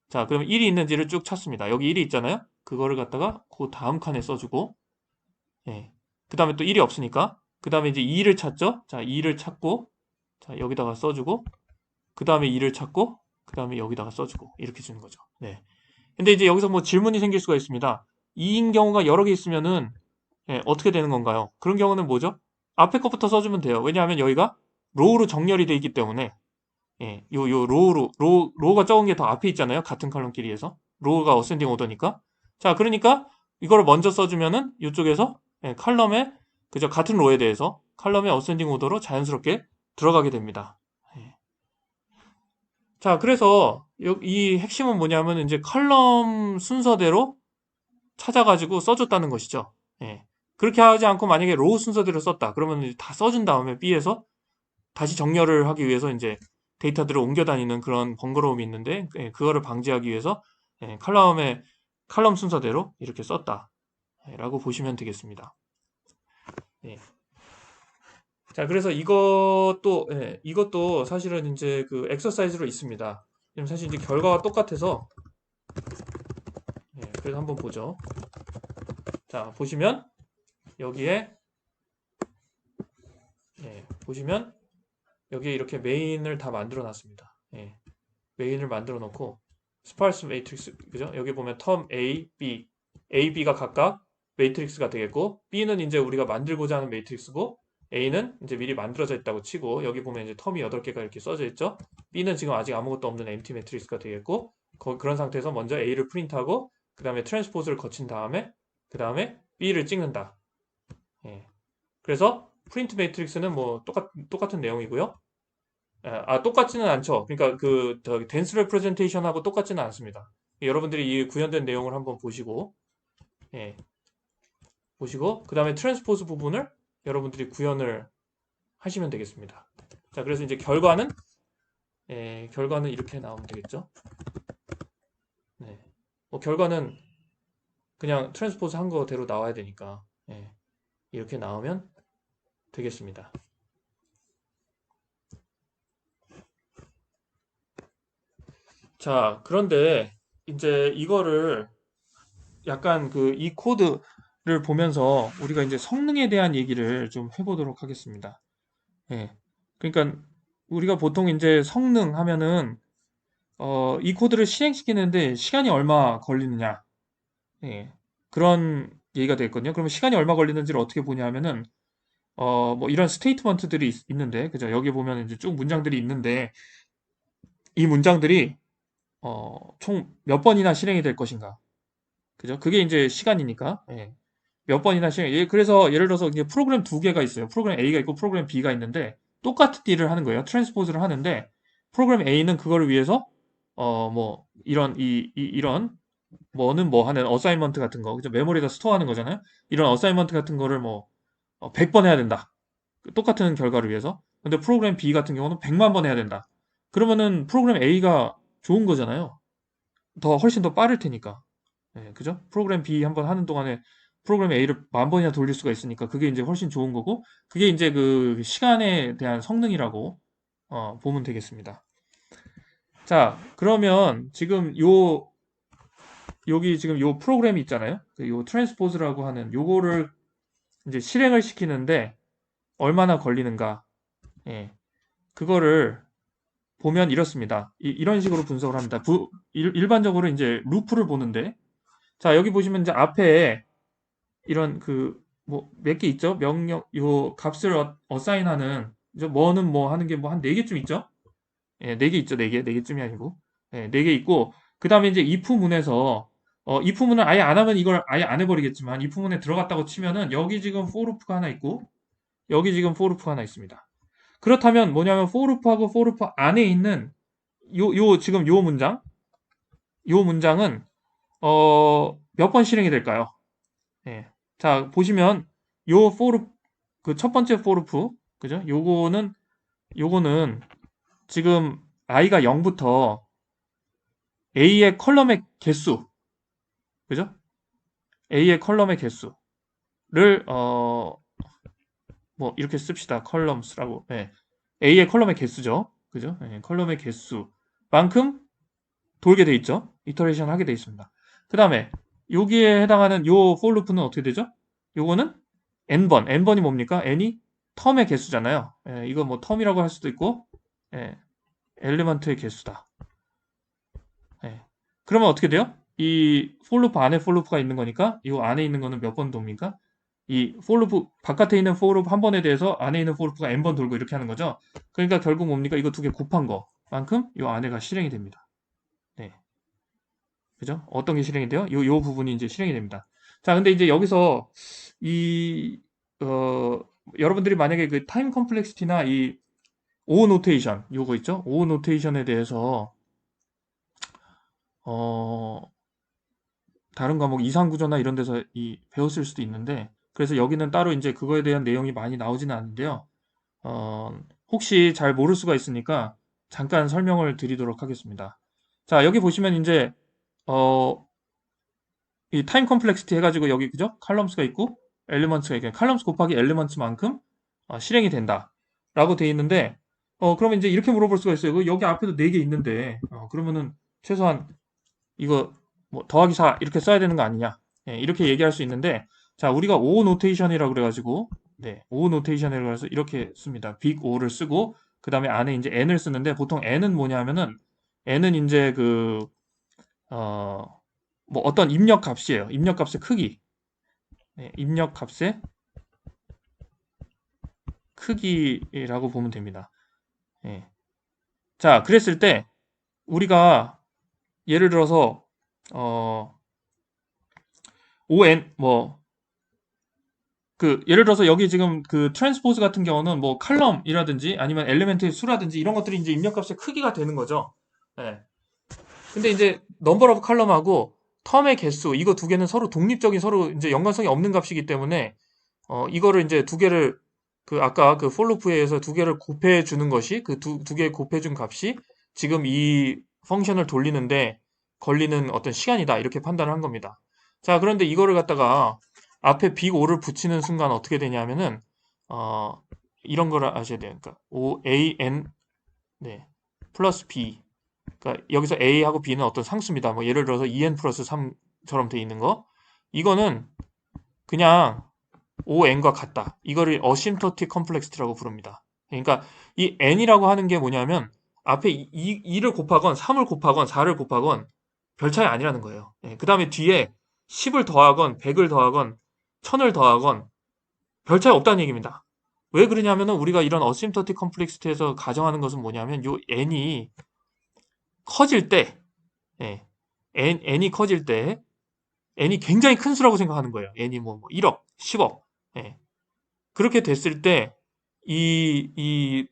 자 그러면 1이 있는지를 쭉 찾습니다. 여기 1이 있잖아요. 그거를 갖다가 그 다음 칸에 써주고, 예. 그 다음에 또 1이 없으니까 그 다음에 이제 2를 찾죠. 자 2를 찾고, 자 여기다가 써주고, 그 다음에 2를 찾고, 그 다음에 여기다가 써주고, 이렇게 주는 거죠. 네. 근데 이제 여기서 뭐 질문이 생길 수가 있습니다. 2인 경우가 여러 개 있으면은, 예, 어떻게 되는 건가요? 그런 경우는 뭐죠? 앞에 것부터 써주면 돼요. 왜냐하면 여기가 로우로 정렬이 돼 있기 때문에, 예, 요 로우가 적은 게 더 앞에 있잖아요. 같은 컬럼끼리에서. 로우가 어센딩 오더니까. 자, 그러니까 이거를 먼저 써주면은 이쪽에서, 예, 컬럼에, 그저 같은 로에 대해서 컬럼의 어센딩 오더로 자연스럽게 들어가게 됩니다. 예. 자, 그래서 이 핵심은 뭐냐면 이제 컬럼 순서대로 찾아가지고 써줬다는 것이죠. 예. 그렇게 하지 않고 만약에 로우 순서대로 썼다. 그러면 이제 다 써준 다음에 B에서 다시 정렬을 하기 위해서 이제 데이터들을 옮겨 다니는 그런 번거로움이 있는데, 예, 그거를 방지하기 위해서, 예, 칼럼 순서대로 이렇게 썼다. 예, 라고 보시면 되겠습니다. 예. 자, 그래서 이것도, 예, 이것도 사실은 이제 그 엑서사이즈로 있습니다. 지금 사실 이제 결과가 똑같아서, 예, 그래서 한번 보죠. 자, 보시면 여기에, 예, 보시면 여기에 이렇게 메인을 다 만들어 놨습니다. 예, 메인을 만들어 놓고 스파르스 매트릭스, 그죠? 여기 보면 텀 A, B, A, B가 각각 매트릭스가 되겠고, B는 이제 우리가 만들고자 하는 매트릭스고, A는 이제 미리 만들어져 있다고 치고, 여기 보면 이제 텀이 8개가 이렇게 써져 있죠. B는 지금 아직 아무것도 없는 empty 매트릭스가 되겠고, 그런 상태에서 먼저 A를 프린트하고, 그 다음에 트랜스포즈를 거친 다음에, 그 다음에 B를 찍는다. 예. 그래서 프린트 매트릭스는 뭐 똑같은 내용이고요. 똑같지는 않죠. 그러니까 덴스 레프레젠테이션하고 똑같지는 않습니다. 여러분들이 이 구현된 내용을 한번 보시고, 예, 보시고, 그 다음에 트랜스포즈 부분을 여러분들이 구현을 하시면 되겠습니다. 자, 그래서 이제 결과는, 예, 결과는 이렇게 나오면 되겠죠. 네. 뭐 결과는 그냥 트랜스포즈 한 거대로 나와야 되니까, 예, 이렇게 나오면 되겠습니다. 자, 그런데 이제 이거를 약간 이 코드를 보면서 우리가 이제 성능에 대한 얘기를 좀 해보도록 하겠습니다. 예. 그러니까 우리가 보통 이제 성능 하면은 이 코드를 실행시키는데 시간이 얼마 걸리느냐, 예. 그런 얘기가 되겠거든요. 그러면 시간이 얼마 걸리는지를 어떻게 보냐 하면은 뭐 이런 스테이트먼트들이 있는데, 그죠? 여기 보면 이제 쭉 문장들이 있는데, 이 문장들이 총 몇 번이나 실행이 될 것인가, 그죠? 그게 이제 시간이니까. 예. 몇 번이나 실행. 그래서 예를 들어서 이제 프로그램 두 개가 있어요. 프로그램 A가 있고 프로그램 B가 있는데 똑같은 일을 하는 거예요. 트랜스포즈를 하는데 프로그램 A는 그거를 위해서 뭐 이런 뭐는 뭐 하는 어사이먼트 같은 거, 그죠? 메모리에다 스토어하는 거잖아요. 이런 어사이먼트 같은 거를 뭐 100번 해야 된다. 똑같은 결과를 위해서. 근데 프로그램 B 같은 경우는 100만 번 해야 된다. 그러면은 프로그램 A가 좋은 거잖아요. 더 훨씬 더 빠를 테니까. 예, 그죠? 프로그램 B 한번 하는 동안에 프로그램 A를 만 번이나 돌릴 수가 있으니까 그게 이제 훨씬 좋은 거고, 그게 이제 그 시간에 대한 성능이라고 보면 되겠습니다. 자, 그러면 지금 여기 지금 요 프로그램이 있잖아요. 요 트랜스포즈라고 하는 요거를 이제 실행을 시키는데 얼마나 걸리는가? 예, 그거를 보면 이렇습니다. 이런 식으로 분석을 합니다. 일반적으로 이제 루프를 보는데, 자, 여기 보시면 이제 앞에 이런 뭐 몇 개 있죠? 요 값을 어사인하는, 뭐는 뭐 하는 게 뭐 한 4개쯤 있죠? 예, 4개 있죠. 4개. 4개쯤이 아니고. 예, 4개 있고, 그 다음에 이제 if 문에서, if 문을 아예 안 하면 이걸 아예 안 해버리겠지만, if 문에 들어갔다고 치면은, 여기 지금 for loop가 하나 있고, 여기 지금 for loop가 하나 있습니다. 그렇다면 뭐냐면, for loop하고 for loop 안에 있는, 지금 요 문장은, 몇 번 실행이 될까요? 예. 자, 보시면 요 for 그 첫 번째 for 그죠? 요거는 지금 i가 0부터 a의 컬럼의 개수 그죠? a의 컬럼의 개수를 뭐 이렇게 씁시다. 컬럼스라고. 예. a의 컬럼의 개수죠. 그죠? 예, 컬럼의 개수만큼 돌게 돼 있죠. 이터레이션 하게 돼 있습니다. 그 다음에 여기에 해당하는 요 for loop는 어떻게 되죠? 요거는 n번이 뭡니까? n이 텀의 개수잖아요. 예, 이거 뭐 텀이라고 할 수도 있고 예, 엘리먼트의 개수다. 예. 그러면 어떻게 돼요? 이 for loop 안에 for loop가 있는 거니까 이 안에 있는 거는 몇 번 돕니까? 이 for loop 바깥에 있는 for loop 한 번에 대해서 안에 있는 for loop가 n번 돌고 이렇게 하는 거죠. 그러니까 결국 뭡니까? 이거 두 개 곱한 거만큼 이 안에가 실행이 됩니다. 네. 그죠? 어떤 게 실행이 돼요? 요 부분이 이제 실행이 됩니다. 자, 근데 이제 여기서 이, 어, 여러분들이 만약에 그 타임 컴플렉시티나 이 O 노테이션, 요거 있죠? O 노테이션에 대해서, 어, 다른 과목 이상구조나 이런 데서 배웠을 수도 있는데, 그래서 여기는 따로 이제 그거에 대한 내용이 많이 나오지는 않는데요. 혹시 잘 모를 수가 있으니까 잠깐 설명을 드리도록 하겠습니다. 자, 여기 보시면 이제, 어, 이 타임 컴플렉시티 해가지고 여기 그죠? 칼럼스가 있고 엘리먼트가 있고 칼럼스 곱하기 엘리먼트만큼 실행이 된다 라고 돼 있는데 그러면 이제 이렇게 물어볼 수가 있어요. 여기 앞에도 4개 있는데 그러면은 최소한 이거 뭐 더하기 4 이렇게 써야 되는 거 아니냐 예, 이렇게 얘기할 수 있는데 자 우리가 O 노테이션이라고 그래가지고 네, O 노테이션이라고 해서 이렇게 씁니다. 빅 O를 쓰고 그 다음에 안에 이제 N을 쓰는데 보통 N은 뭐냐면은 N은 이제 뭐 어떤 입력 값이에요. 입력 값의 크기. 네, 입력 값의 크기라고 보면 됩니다. 예. 자, 그랬을 때 우리가 예를 들어서 ON 예를 들어서 여기 지금 그 트랜스포즈 같은 경우는 뭐 칼럼이라든지 아니면 엘리멘트의 수라든지 이런 것들이 이제 입력값의 크기가 되는 거죠. 예. 근데 이제 넘버 오브 칼럼하고 텀의 개수 이거 두 개는 서로 독립적인 서로 이제 연관성이 없는 값이기 때문에 이거를 이제 두 개를 아까 그 for loop에 의해서 두 개를 곱해 주는 것이 두 개 곱해 준 값이 지금 이 펑션을 돌리는데 걸리는 어떤 시간이다 이렇게 판단을 한 겁니다. 자, 그런데 이거를 갖다가 앞에 big O를 붙이는 순간 어떻게 되냐면은 이런 거를 아셔야 돼요. 그러니까 O A N 네 플러스 B 그러니까 여기서 A하고 B는 어떤 상수입니다. 뭐 예를 들어서 2n 플러스 3처럼 돼 있는 거 이거는 그냥 ON과 같다. 이거를 어심토틱 컴플렉시티라고 부릅니다. 그러니까 이 N이라고 하는 게 뭐냐면 앞에 2를 곱하건 3을 곱하건 4를 곱하건 별 차이 아니라는 거예요. 그 다음에 뒤에 10을 더하건 100을 더하건 1000을 더하건 별 차이 없다는 얘기입니다. 왜 그러냐면은 우리가 이런 어심토틱 컴플렉시티에서 가정하는 것은 뭐냐면 요 N이 커질 때 예, N이 커질 때 N이 굉장히 큰 수라고 생각하는 거예요. N이 뭐 1억, 10억 예. 그렇게 됐을 때, 이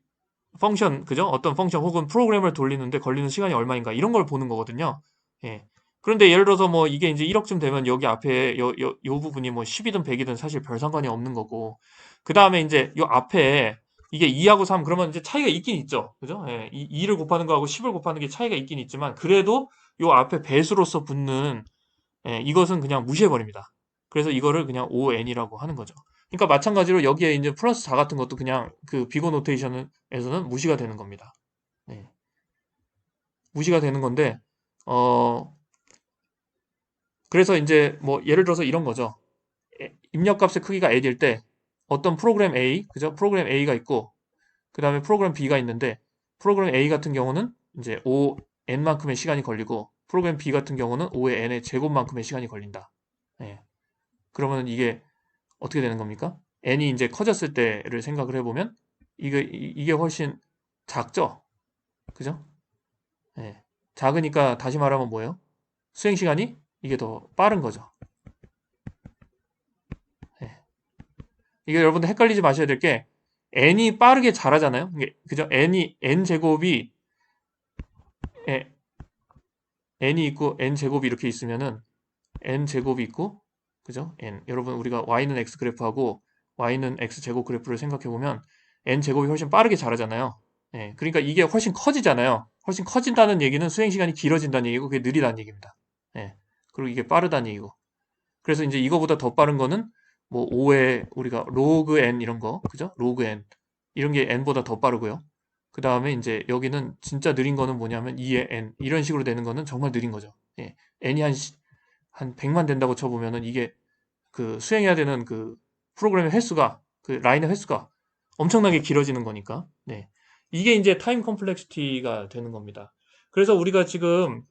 펑션, 그죠? 어떤 펑션 혹은 프로그램을 돌리는데 걸리는 시간이 얼마인가, 이런 걸 보는 거거든요. 예. 그런데 예를 들어서 뭐 이게 이제 1억쯤 되면 여기 앞에 요 부분이 뭐 10이든 100이든 사실 별 상관이 없는 거고, 그 다음에 이제 요 앞에 이게 2하고 3, 그러면 이제 차이가 있긴 있죠. 그죠? 예. 2를 곱하는 거하고 10을 곱하는 게 차이가 있긴 있지만, 그래도 요 앞에 배수로서 붙는 이것은 그냥 무시해버립니다. 그래서 이거를 그냥 ON이라고 하는 거죠. 그러니까 마찬가지로 여기에 이제 플러스 4 같은 것도 그냥 그 비고 노테이션에서는 무시가 되는 겁니다. 네. 무시가 되는 건데, 그래서 이제 뭐 예를 들어서 이런 거죠. 입력값의 크기가 n일 때 어떤 프로그램 A, 그죠? 프로그램 A가 있고, 그 다음에 프로그램 B가 있는데, 프로그램 A 같은 경우는 이제 ON만큼의 시간이 걸리고, 프로그램 B 같은 경우는 O의 N의 제곱만큼의 시간이 걸린다. 예. 그러면 이게 어떻게 되는 겁니까? n이 이제 커졌을 때를 생각을 해보면 이게 훨씬 작죠? 그죠? 예. 작으니까 다시 말하면 뭐예요? 수행 시간이 이게 더 빠른 거죠. 예. 이게 여러분들 헷갈리지 마셔야 될 게 n이 빠르게 자라잖아요. 그죠? n 제곱이 n이 있고 n 제곱이 이렇게 있으면은 n 제곱이 있고 그죠? n. 여러분 우리가 y는 x 그래프하고 y는 x 제곱 그래프를 생각해 보면 n 제곱이 훨씬 빠르게 자라잖아요. 예, 그러니까 이게 훨씬 커지잖아요. 훨씬 커진다는 얘기는 수행 시간이 길어진다는 얘기고 그게 느리다는 얘기입니다. 예. 그리고 이게 빠르다는 얘기고. 그래서 이제 이거보다 더 빠른 거는 뭐 5의 우리가 로그 n 이런 거, 그죠? 로그 n 이런 게 n보다 더 빠르고요. 그 다음에 이제 여기는 진짜 느린 거는 뭐냐면 2의 n 이런 식으로 되는 거는 정말 느린 거죠. 예. n이 한 100만 된다고 쳐보면은 이게 그 수행해야 되는 그 프로그램의 횟수가 그 라인의 횟수가 엄청나게 길어지는 거니까. 네. 이게 이제 타임 컴플렉시티가 되는 겁니다. 그래서 우리가 지금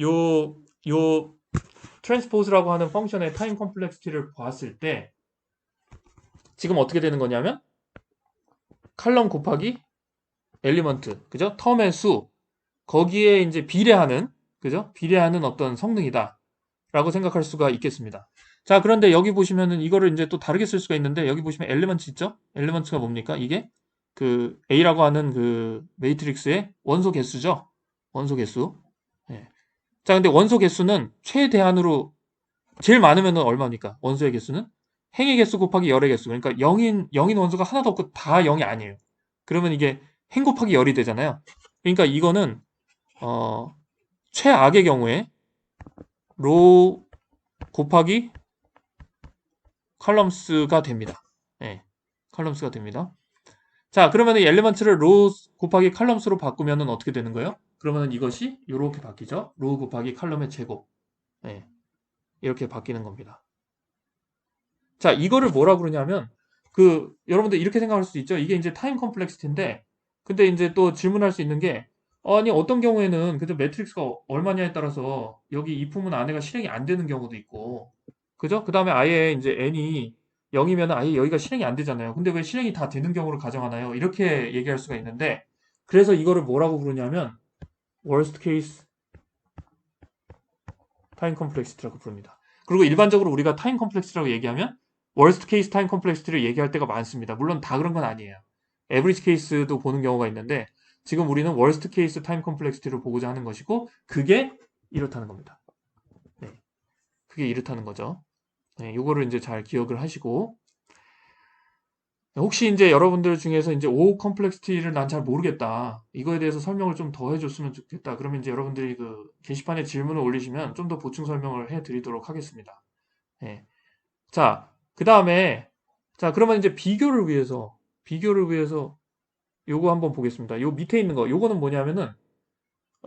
요 트랜스포즈라고 하는 펑션의 타임 컴플렉시티를 봤을 때 지금 어떻게 되는 거냐면 칼럼 곱하기 엘리먼트, 그죠? 텀의 수 거기에 이제 비례하는, 그죠? 비례하는 어떤 성능이다 라고 생각할 수가 있겠습니다. 자, 그런데 여기 보시면은 이거를 이제 또 다르게 쓸 수가 있는데 여기 보시면 엘리먼트 있죠? 엘리먼트가 뭡니까? 이게 그 A라고 하는 그 매트릭스의 원소 개수죠? 원소 개수. 예. 자, 근데 원소 개수는 최대한으로 제일 많으면은 얼마입니까? 원소의 개수는 행의 개수 곱하기 열의 개수. 그러니까 0인 원소가 하나도 없고 다 0이 아니에요. 그러면 이게 행 곱하기 열이 되잖아요. 그러니까 이거는 최악의 경우에 로 곱하기 컬럼스가 됩니다. 네, 컬럼스가 됩니다. 자, 그러면 이 엘리먼트를 로 곱하기 컬럼스로 바꾸면은 어떻게 되는 거예요? 그러면 이것이 이렇게 바뀌죠. 로 곱하기 컬럼의 제곱. 네, 이렇게 바뀌는 겁니다. 자, 이거를 뭐라 그러냐면 그 여러분들 이렇게 생각할 수 있죠. 이게 이제 타임 컴플렉시티인데 근데 이제 또 질문할 수 있는 게 아니 어떤 경우에는 그래도 매트릭스가 얼마냐에 따라서 여기 이 부분 안에가 실행이 안 되는 경우도 있고 그죠? 그 다음에 아예 이제 n이 0이면 아예 여기가 실행이 안 되잖아요. 근데 왜 실행이 다 되는 경우를 가정하나요? 이렇게 얘기할 수가 있는데 그래서 이거를 뭐라고 부르냐면 worst case 타임 컴플렉시티라고 부릅니다. 그리고 일반적으로 우리가 타임 컴플렉시티라고 얘기하면 worst case 타임 컴플렉시티를 얘기할 때가 많습니다. 물론 다 그런 건 아니에요. average case도 보는 경우가 있는데 지금 우리는 worst case 타임 컴플렉시티를 보고자 하는 것이고 그게 이렇다는 겁니다. 네. 그게 이렇다는 거죠. 네, 요거를 이제 잘 기억을 하시고 혹시 이제 여러분들 중에서 이제 O 컴플렉시티를 난 잘 모르겠다. 이거에 대해서 설명을 좀 더 해줬으면 좋겠다. 그러면 이제 여러분들이 그 게시판에 질문을 올리시면 좀 더 보충 설명을 해드리도록 하겠습니다. 예. 자, 그 다음에 자 그러면 이제 비교를 위해서 요거 한번 보겠습니다. 요 밑에 있는 거 요거는 뭐냐면은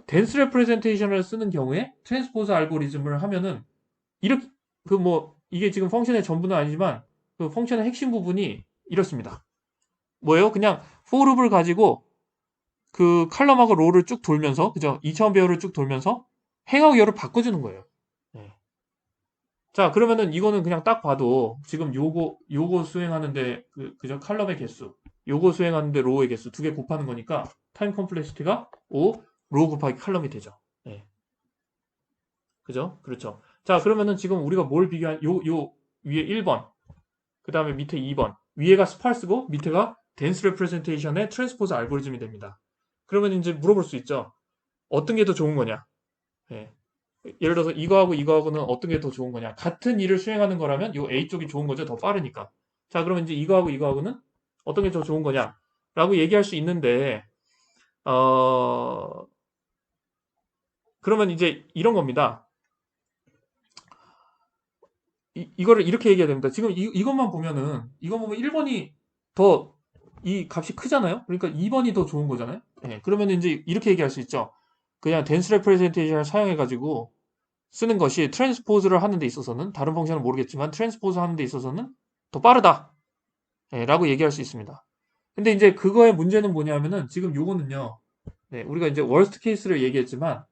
덴스 레프레젠테이션을 쓰는 경우에 트랜스포즈 알고리즘을 하면은 이렇게 그 뭐 이게 지금 펑션의 전부는 아니지만 그 펑션의 핵심 부분이 이렇습니다. 뭐예요? 그냥 for를 가지고 그 칼럼하고 로를 쭉 돌면서 그죠? 2차원 배열을 쭉 돌면서 행하고 열을 바꿔주는 거예요. 네. 자 그러면은 이거는 그냥 딱 봐도 지금 요거 수행하는데 그죠? 칼럼의 개수 요거 수행하는데 로우의 개수 두 개 곱하는 거니까 타임 컴플렉시티가 5 로우 곱하기 칼럼이 되죠. 네. 그죠? 그렇죠. 자 그러면은 지금 우리가 뭘 비교한 요 위에 1번 그 다음에 밑에 2번 위에가 스팔스고 밑에가 덴스 레프레젠테이션의 트랜스포즈 알고리즘이 됩니다. 그러면 이제 물어볼 수 있죠. 어떤 게 더 좋은 거냐? 예. 예를 들어서 이거하고는 어떤 게 더 좋은 거냐? 같은 일을 수행하는 거라면 요 A 쪽이 좋은 거죠. 더 빠르니까. 자, 그러면 이제 이거하고는 어떤 게 더 좋은 거냐? 라고 얘기할 수 있는데, 어, 그러면 이제 이런 겁니다. 이거를 이렇게 얘기해야 됩니다. 지금 이것만 보면은, 이거 보면 1번이 더 이 값이 크잖아요? 그러니까 2번이 더 좋은 거잖아요? 예, 그러면 이제 이렇게 얘기할 수 있죠. 그냥 덴스 레프레젠테이션을 사용해가지고 쓰는 것이 트랜스포즈를 하는 데 있어서는 다른 펑션은 모르겠지만 트랜스포즈 하는 데 있어서는 더 빠르다 라고 얘기할 수 있습니다. 근데 이제 그거의 문제는 뭐냐면은 지금 요거는요 네, 우리가 이제 월스트 케이스를 얘기했지만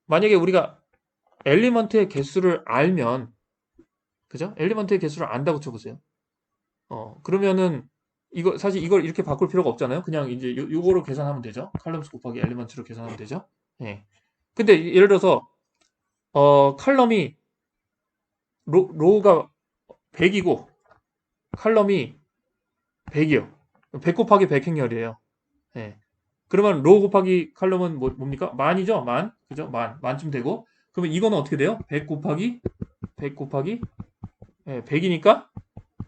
만약에 우리가 엘리먼트의 개수를 알면 그죠? 엘리먼트의 개수를 안다고 쳐보세요. 그러면은 사실 이걸 이렇게 바꿀 필요가 없잖아요. 그냥 이제 요거로 계산하면 되죠. 칼럼스 곱하기 엘리먼트로 계산하면 되죠. 예. 근데 예를 들어서 칼럼이 로우가 100이고 칼럼이 100이요. 100 곱하기 100 행렬이에요. 예. 그러면 로우 곱하기 칼럼은 뭡니까? 만이죠? 만. 그죠? 만쯤 되고. 그러면 이거는 어떻게 돼요? 100 곱하기 100 곱하기 100이니까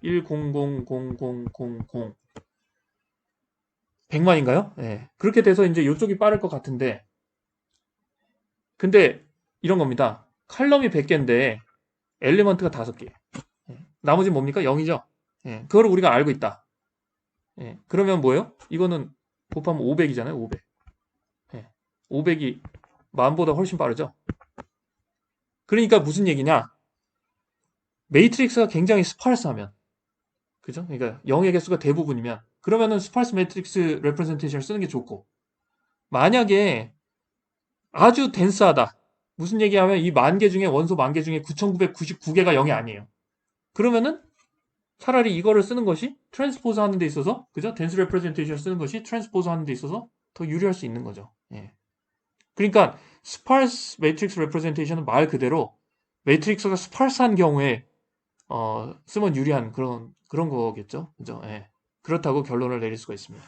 1000000 100만인가요? 그렇게 돼서 이제 이쪽이 빠를 것 같은데, 근데 이런 겁니다. 칼럼이 100개인데 엘리먼트가 5개. 나머지 뭡니까? 0이죠. 그걸 우리가 알고 있다. 그러면 뭐예요? 이거는 곱하면 500이잖아요. 500. 500이 만보다 훨씬 빠르죠. 그러니까 무슨 얘기냐? 매트릭스가 굉장히 스파르스하면, 그죠? 그러니까 0의 개수가 대부분이면, 그러면은 스파르스 매트릭스 레프레젠테이션을 쓰는 게 좋고, 만약에 아주 덴스하다. 무슨 얘기하면 이 10,000개 중에 원소 10,000개 중에 9,999개가 0이 아니에요. 그러면은 차라리 이거를 쓰는 것이 트랜스포즈 하는 데 있어서, 그죠? 덴스 레프레젠테이션 쓰는 것이 트랜스포즈 하는 데 있어서 더 유리할 수 있는 거죠. 그러니까 스파르스 매트릭스 레프레젠테이션은 말 그대로 매트릭스가 스파르스한 경우에 쓰면 유리한 그런 거겠죠. 그죠? 그렇다고 결론을 내릴 수가 있습니다.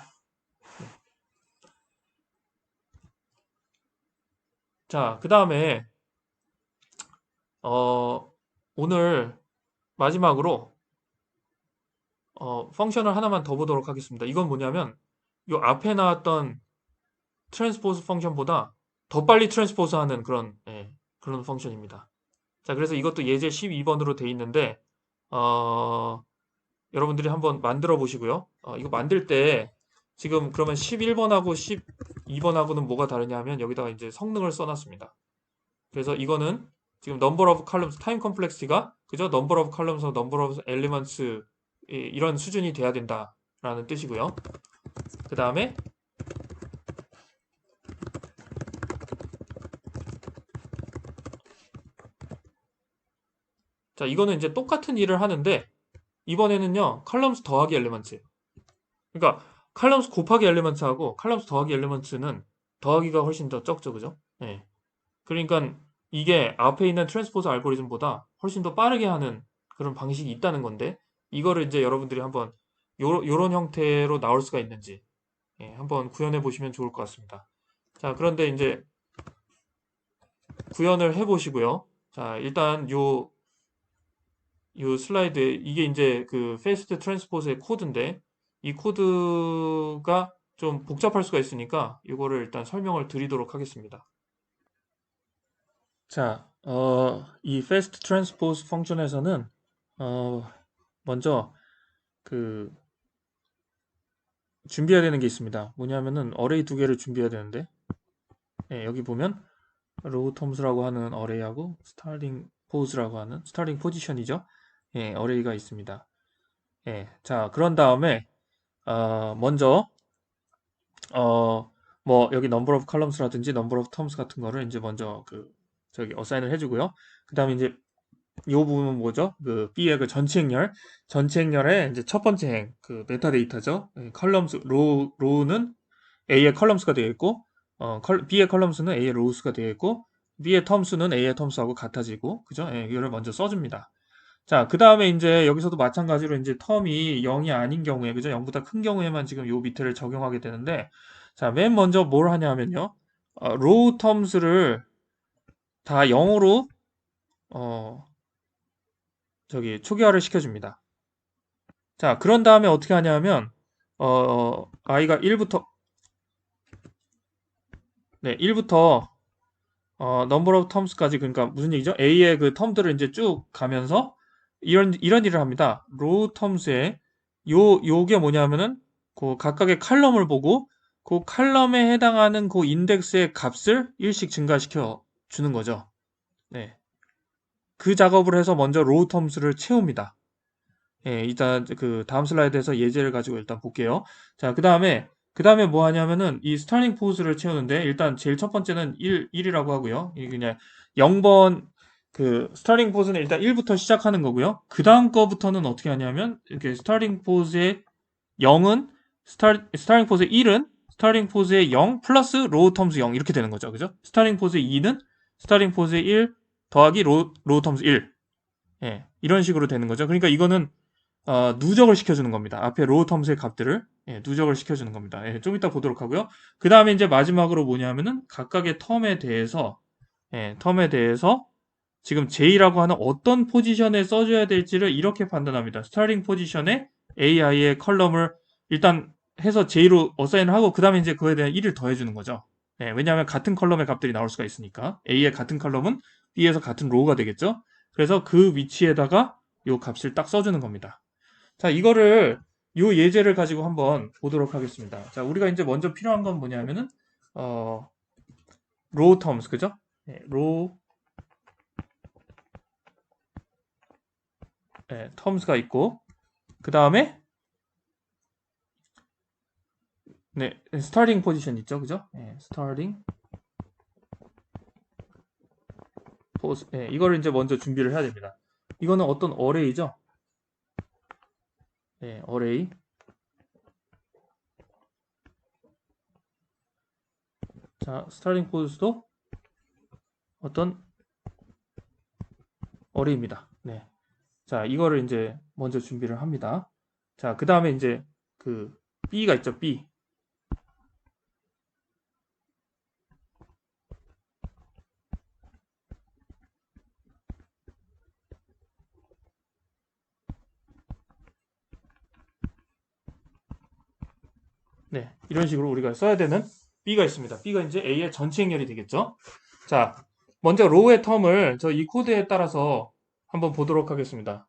자, 그 다음에 오늘 마지막으로 펑션을 하나만 더 보도록 하겠습니다. 이건 뭐냐면 이 앞에 나왔던 트랜스포즈 펑션보다 더 빨리 트랜스포즈 하는 그런 펑션입니다. 자, 그래서 이것도 예제 12번으로 돼 있는데 여러분들이 한번 만들어 보시고요. 이거 만들 때 지금 그러면 11번하고 12번하고는 뭐가 다르냐면 여기다가 이제 성능을 써놨습니다. 그래서 이거는 지금 number of columns, time complexity가 그죠? number of columns, number of elements 이런 수준이 돼야 된다라는 뜻이고요. 그 다음에 자, 이거는 이제 똑같은 일을 하는데 이번에는요, columns 더하기 엘리먼트. 그러니까 columns 곱하기 엘리먼트하고 columns 더하기 엘리먼트는 더하기가 훨씬 더 적죠, 그죠? 그러니까 이게 앞에 있는 트랜스포즈 알고리즘보다 훨씬 더 빠르게 하는 그런 방식이 있다는 건데 이거를 이제 여러분들이 한번 요런 형태로 나올 수가 있는지 한번 구현해 보시면 좋을 것 같습니다. 자, 그런데 이제 구현을 해 보시고요. 자, 일단 요 슬라이드에 이게 이제 그 페이스트 트랜스포즈의 코드인데 이 코드가 좀 복잡할 수가 있으니까 이거를 일단 설명을 드리도록 하겠습니다. 자, 이 fast transpose 펑션에서는 먼저 그 준비해야 되는 게 있습니다. 뭐냐면은 어레이 2개를 준비해야 되는데 여기 보면 row terms라고 하는 어레이하고 starting pose라고 하는 starting position이죠. 어레이가 있습니다. 자, 그런 다음에 먼저 뭐 여기 number of columns라든지 number of terms 같은 거를 이제 먼저 어사인을 해주고요. 그 다음에 이제 이 부분은 뭐죠? 그 B의 그 전체 행렬의 이제 첫 번째 행, 그 메타데이터죠. 컬럼스, 로우는 A의 컬럼스가 되어 있고, B의 컬럼스는 A의 로우스가 되어 있고, B의 텀수는 A의 텀수하고 같아지고, 그죠? 이거를 먼저 써줍니다. 자, 그 다음에 이제 여기서도 마찬가지로 이제 텀이 0이 아닌 경우에, 그죠? 0보다 큰 경우에만 지금 요 밑에를 적용하게 되는데, 자, 맨 먼저 뭘 하냐면요. 로우 텀스를 다 0으로, 초기화를 시켜줍니다. 자, 그런 다음에 어떻게 하냐면, i가 1부터, 1부터, number of terms까지, 그러니까 무슨 얘기죠? a의 그 텀들을 이제 쭉 가면서, 이런 일을 합니다. row terms에, 요게 뭐냐면은, 그 각각의 칼럼을 보고, 그 칼럼에 해당하는 그 인덱스의 값을 1씩 증가시켜 주는 거죠. 그 작업을 해서 먼저 row terms를 채웁니다. 일단 그 다음 슬라이드에서 예제를 가지고 일단 볼게요. 자, 그 다음에 뭐 하냐면은 이 스타링 포즈를 채우는데 일단 제일 첫 번째는 1이라고 하고요. 이게 그냥 0번 그 스타링 포즈는 일단 1부터 시작하는 거고요. 그 다음 거부터는 어떻게 하냐면 이렇게 스타링 포즈의 0은 스타링 포즈의 1은 스타링 포즈의 0 플러스 로우 텀스 0 이렇게 되는 거죠. 그죠? 스타링 포즈의 2는 스타링 포즈의 1 더하기 로우 텀스 1. 이런 식으로 되는 거죠. 그러니까 이거는 누적을 시켜주는 겁니다. 앞에 로우 텀스의 값들을 누적을 시켜주는 겁니다. 좀 이따 보도록 하고요. 그 다음에 이제 마지막으로 뭐냐면은 각각의 텀에 대해서 지금 J라고 하는 어떤 포지션에 써줘야 될지를 이렇게 판단합니다. 스타팅 포지션에 AI의 컬럼을 일단 해서 J로 어사인을 하고 그 다음에 이제 그거에 대한 1을 더해주는 거죠. 네, 왜냐하면 같은 컬럼의 값들이 나올 수가 있으니까 A의 같은 컬럼은 B에서 같은 로우가 되겠죠. 그래서 그 위치에다가 이 값을 딱 써주는 겁니다. 자, 이거를 이 예제를 가지고 한번 보도록 하겠습니다. 자, 우리가 이제 먼저 필요한 건 뭐냐면은 로우 텀스 그죠? 네, 로우 네, 텀스가 있고 그 다음에 네, 스타팅 포지션 있죠, 그죠? 네, 스타팅 포즈. 네, 이거를 이제 먼저 준비를 해야 됩니다. 이거는 어떤 어레이죠? 네, 어레이. 자, 스타팅 포즈도 어떤 어레이입니다. 네. 자, 이거를 이제 먼저 준비를 합니다. 자, 그 다음에 이제 그 B가 있죠, B. 네, 이런 식으로 우리가 써야 되는 B가 있습니다. B가 이제 A의 전체 행렬이 되겠죠. 자, 먼저 로우의 텀을 저 이 코드에 따라서 한번 보도록 하겠습니다.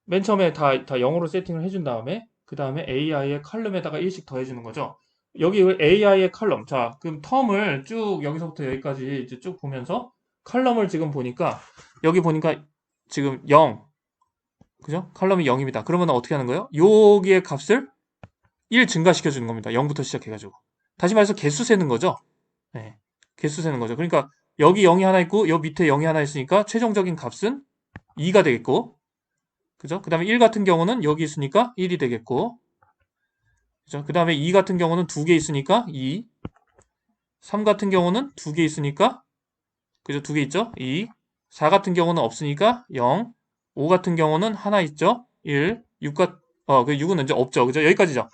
맨 처음에 다 0으로 세팅을 해준 다음에 그 다음에 AI의 컬럼에다가 1씩 더해주는 거죠. 여기 AI의 컬럼. 자, 그럼 텀을 쭉 여기서부터 여기까지 이제 쭉 보면서 컬럼을 지금 보니까 여기 보니까 지금 0, 그죠? 컬럼이 0입니다. 그러면 어떻게 하는 거예요? 여기의 값을 1 증가시켜 주는 겁니다. 0부터 시작해가지고. 다시 말해서 개수 세는 거죠. 네, 개수 세는 거죠. 그러니까 여기 0이 하나 있고 여 밑에 0이 하나 있으니까 최종적인 값은 2가 되겠고, 그죠? 그 다음에 1 같은 경우는 여기 있으니까 1이 되겠고, 그죠? 그 다음에 2 같은 경우는 2개 있으니까 2, 3 같은 경우는 2개 있으니까, 그죠? 2개 있죠? 2, 4 같은 경우는 없으니까 0, 5 같은 경우는 하나 있죠? 1, 6그 6은 이제 없죠. 그죠? 여기까지죠?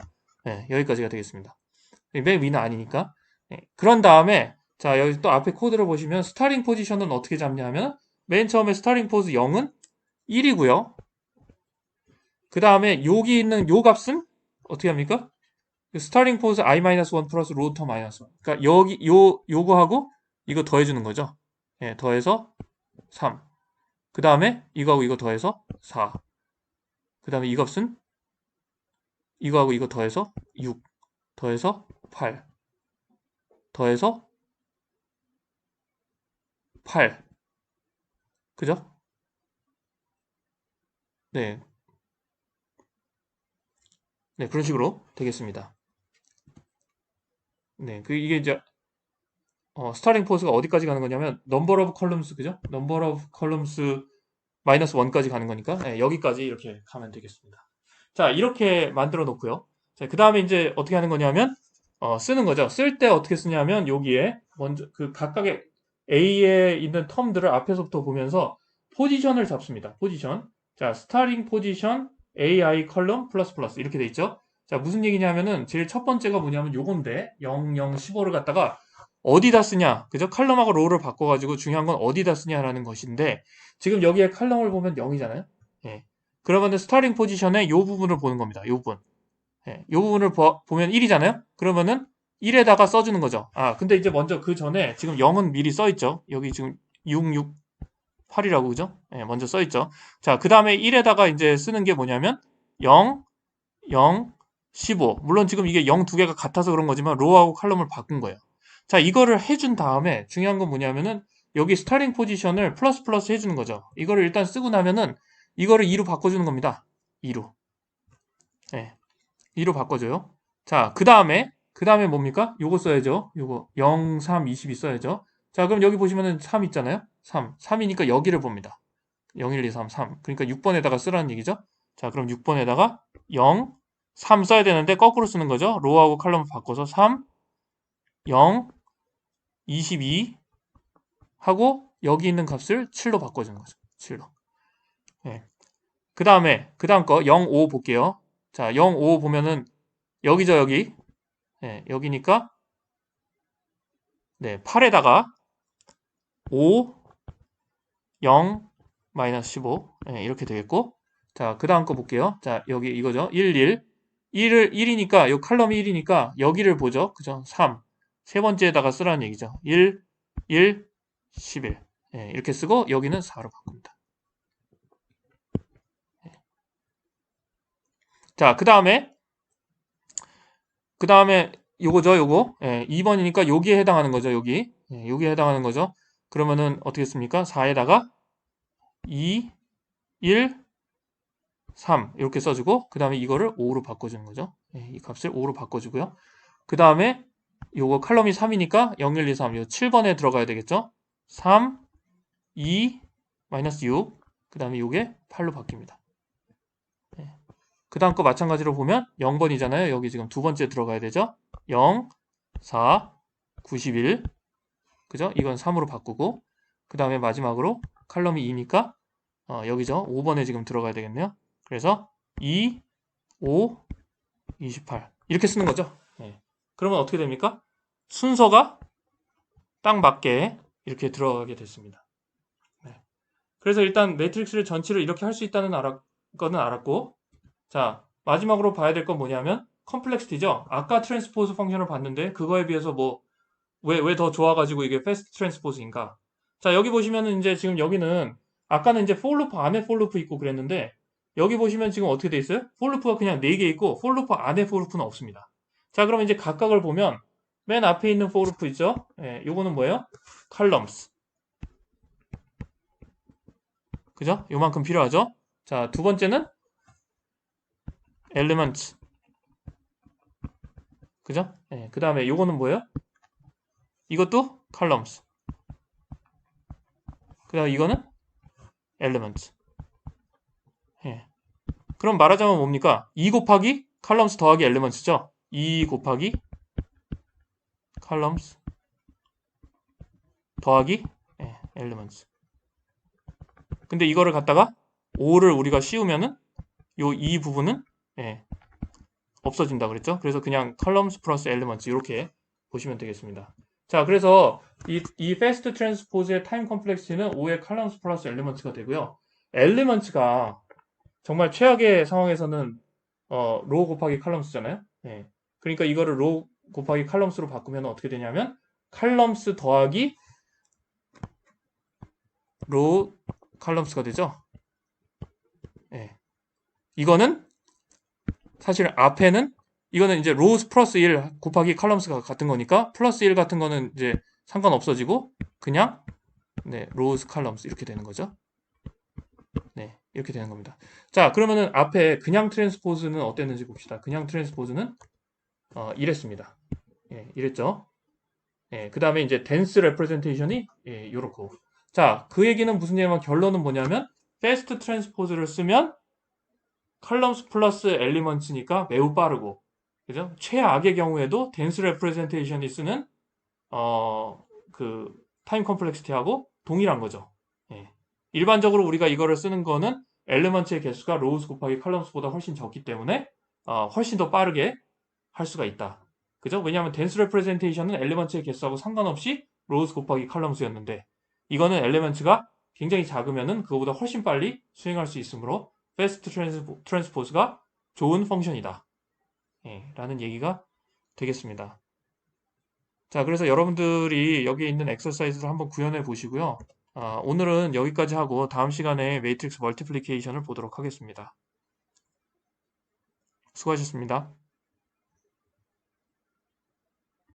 네, 여기까지가 되겠습니다. 맨 위는 아니니까. 네, 그런 다음에, 자, 여기 또 앞에 코드를 보시면, 스타팅 포지션은 어떻게 잡냐면, 맨 처음에 스타팅 포즈 0은 1이고요. 그 다음에 여기 있는 요 값은 어떻게 합니까? 스타팅 포즈 i-1 플러스 로우터 마이너스 1. 그러니까 여기 요거하고 이거 더해 주는 거죠. 예, 더해서 3. 그 다음에 이거하고 이거 더해서 4. 그 다음에 이 값은 이거하고 이거 더해서 6. 더해서 8. 더해서 8. 그죠? 네. 네, 그런 식으로 되겠습니다. 네, 이게 이제 스타팅 포즈가 어디까지 가는 거냐면 number of columns 그죠? number of columns 마이너스 1까지 가는 거니까 네, 여기까지 이렇게 가면 되겠습니다. 자, 이렇게 만들어 놓고요. 자, 그 다음에 이제 어떻게 하는 거냐면 쓰는 거죠. 쓸 때 어떻게 쓰냐면 여기에 먼저 그 각각의 A에 있는 텀들을 앞에서부터 보면서 포지션을 잡습니다. 포지션. 자, 스타팅 포지션 AI 컬럼 플러스 플러스 이렇게 돼 있죠. 자, 무슨 얘기냐면은 제일 첫 번째가 뭐냐면 요건데 0, 0, 15를 갖다가 어디다 쓰냐, 그죠? 컬럼하고 로우를 바꿔가지고 중요한 건 어디다 쓰냐라는 것인데 지금 여기에 컬럼을 보면 0이잖아요. 예. 그러면 스타팅 포지션의 요 부분을 보는 겁니다. 요 부분. 예. 요 부분을 보면 1이잖아요. 그러면은 1에다가 써주는 거죠. 아, 근데 이제 먼저 그 전에 지금 0은 미리 써있죠. 여기 지금 6, 6, 8이라고 그죠? 예, 먼저 써있죠. 자, 그 다음에 1에다가 이제 쓰는 게 뭐냐면 0, 0, 15. 물론 지금 이게 0 두 개가 같아서 그런 거지만 로우하고 칼럼을 바꾼 거예요. 자, 이거를 해준 다음에 중요한 건 뭐냐면은 여기 스타팅 포지션을 플러스 플러스 해주는 거죠. 이거를 일단 쓰고 나면은 이거를 2로 바꿔주는 겁니다. 2로. 네, 2로 바꿔줘요. 자, 그 다음에 뭡니까? 요거 써야죠. 요거 0, 3, 22 써야죠. 자, 그럼 여기 보시면은 3 있잖아요. 3. 3이니까 여기를 봅니다. 0, 1, 2, 3, 3. 그러니까 6번에다가 쓰라는 얘기죠. 자, 그럼 6번에다가 0, 3 써야 되는데 거꾸로 쓰는 거죠. 로우하고 칼럼을 바꿔서 3, 0, 22 하고 여기 있는 값을 7로 바꿔주는 거죠. 7로. 네. 그 다음 거 0, 5 볼게요. 자, 0, 5 보면은 여기죠, 여기. 네, 여기니까 네, 8에다가 5, 0, 마이너스 15. 예, 이렇게 되겠고. 자, 그 다음 거 볼게요. 자, 여기 이거죠. 1, 1. 1이니까, 요 칼럼이 1이니까 여기를 보죠. 그죠? 3. 세 번째에다가 쓰라는 얘기죠. 1, 1, 11. 예, 이렇게 쓰고 여기는 4로 바꿉니다. 자, 그 다음에 요거죠, 요거. 예, 2번이니까 여기에 해당하는 거죠, 여기. 예, 여기에 해당하는 거죠. 그러면은 어떻게 씁니까? 4에다가 2, 1, 3 이렇게 써주고 그 다음에 이거를 5로 바꿔주는 거죠. 예, 이 값을 5로 바꿔주고요. 그 다음에 요거 칼럼이 3이니까 0, 1, 2, 3 요 7번에 들어가야 되겠죠. 3, 2, 마이너스 6. 그 다음에 요게 8로 바뀝니다. 예. 그 다음 거 마찬가지로 보면 0번이잖아요. 여기 지금 두 번째 들어가야 되죠. 0, 4, 91. 그죠? 이건 3으로 바꾸고 그 다음에 마지막으로 칼럼이 2니까 여기죠. 5번에 지금 들어가야 되겠네요. 그래서 2, 5, 28 이렇게 쓰는 거죠. 네. 그러면 어떻게 됩니까? 순서가 딱 맞게 이렇게 들어가게 됐습니다. 네. 그래서 일단 매트릭스를 전체를 이렇게 할 수 있다는 거는 알았고 자 마지막으로 봐야 될 건 뭐냐면 컴플렉시티죠. 아까 트랜스포즈 펑션을 봤는데 그거에 비해서 뭐 왜 더 좋아가지고 이게 패스트 트랜스포즈인가? 자, 여기 보시면은 이제 지금 여기는 아까는 이제 for 루프 안에 for 루프 있고 그랬는데 여기 보시면 지금 어떻게 돼 있어요? for 루프가 그냥 4개 있고 for 루프 안에 for 루프는 없습니다. 자, 그러면 이제 각각을 보면 맨 앞에 있는 for 루프 있죠? 예, 요거는 뭐예요? columns. 그죠? 요만큼 필요하죠? 자, 두 번째는 elements. 그죠? 예, 그 다음에 요거는 뭐예요? 이것도 columns. 그 다음에 이거는 elements. 예. 그럼 말하자면 뭡니까? 2 곱하기 columns 더하기 elements죠? 2 곱하기 columns 더하기 elements. 근데 이거를 갖다가 5를 우리가 씌우면은 요 이 부분은 없어진다 그랬죠? 그래서 그냥 columns 플러스 elements 이렇게 보시면 되겠습니다. 자, 그래서 이 fast transpose의 time complexity는 5의 columns 플러스 elements가 되고요. elements가 정말 최악의 상황에서는 로우 곱하기 칼럼스잖아요. 예. 그러니까 이거를 로우 곱하기 칼럼스로 바꾸면 어떻게 되냐면 칼럼스 더하기 로우 칼럼스가 되죠. 예. 이거는 사실 앞에는 이거는 이제 로우스 플러스 1 곱하기 칼럼스가 같은 거니까 플러스 1 같은 거는 이제 상관 없어지고 그냥 로우스 칼럼스 이렇게 되는 거죠. 네, 이렇게 되는 겁니다. 자, 그러면은 앞에 그냥 트랜스포즈는 어땠는지 봅시다. 그냥 트랜스포즈는 이랬습니다. 예, 이랬죠. 예, 그 다음에 이제 댄스 레프레젠테이션이 요렇고. 자, 그 얘기는 무슨 얘기냐면 결론은 뭐냐면 패스트 트랜스포즈를 쓰면 컬럼스 플러스 엘리먼츠니까 매우 빠르고 그죠? 최악의 경우에도 댄스 레프레젠테이션이 쓰는 그 타임 컴플렉시티하고 동일한 거죠. 예. 일반적으로 우리가 이거를 쓰는 거는 엘리먼츠의 개수가 로우스 곱하기 컬럼스보다 훨씬 적기 때문에 훨씬 더 빠르게 할 수가 있다. 그죠? 왜냐하면 댄스 레프레젠테이션은 엘리먼츠의 개수하고 상관없이 로우스 곱하기 칼럼스였는데 이거는 엘리먼츠가 굉장히 작으면은 그거보다 훨씬 빨리 수행할 수 있으므로 패스트 트랜스포즈가 좋은 펑션이다. 라는 얘기가 되겠습니다. 자, 그래서 여러분들이 여기 있는 엑서사이즈를 한번 구현해 보시고요. 오늘은 여기까지 하고 다음 시간에 매트릭스 멀티플리케이션을 보도록 하겠습니다. 수고하셨습니다.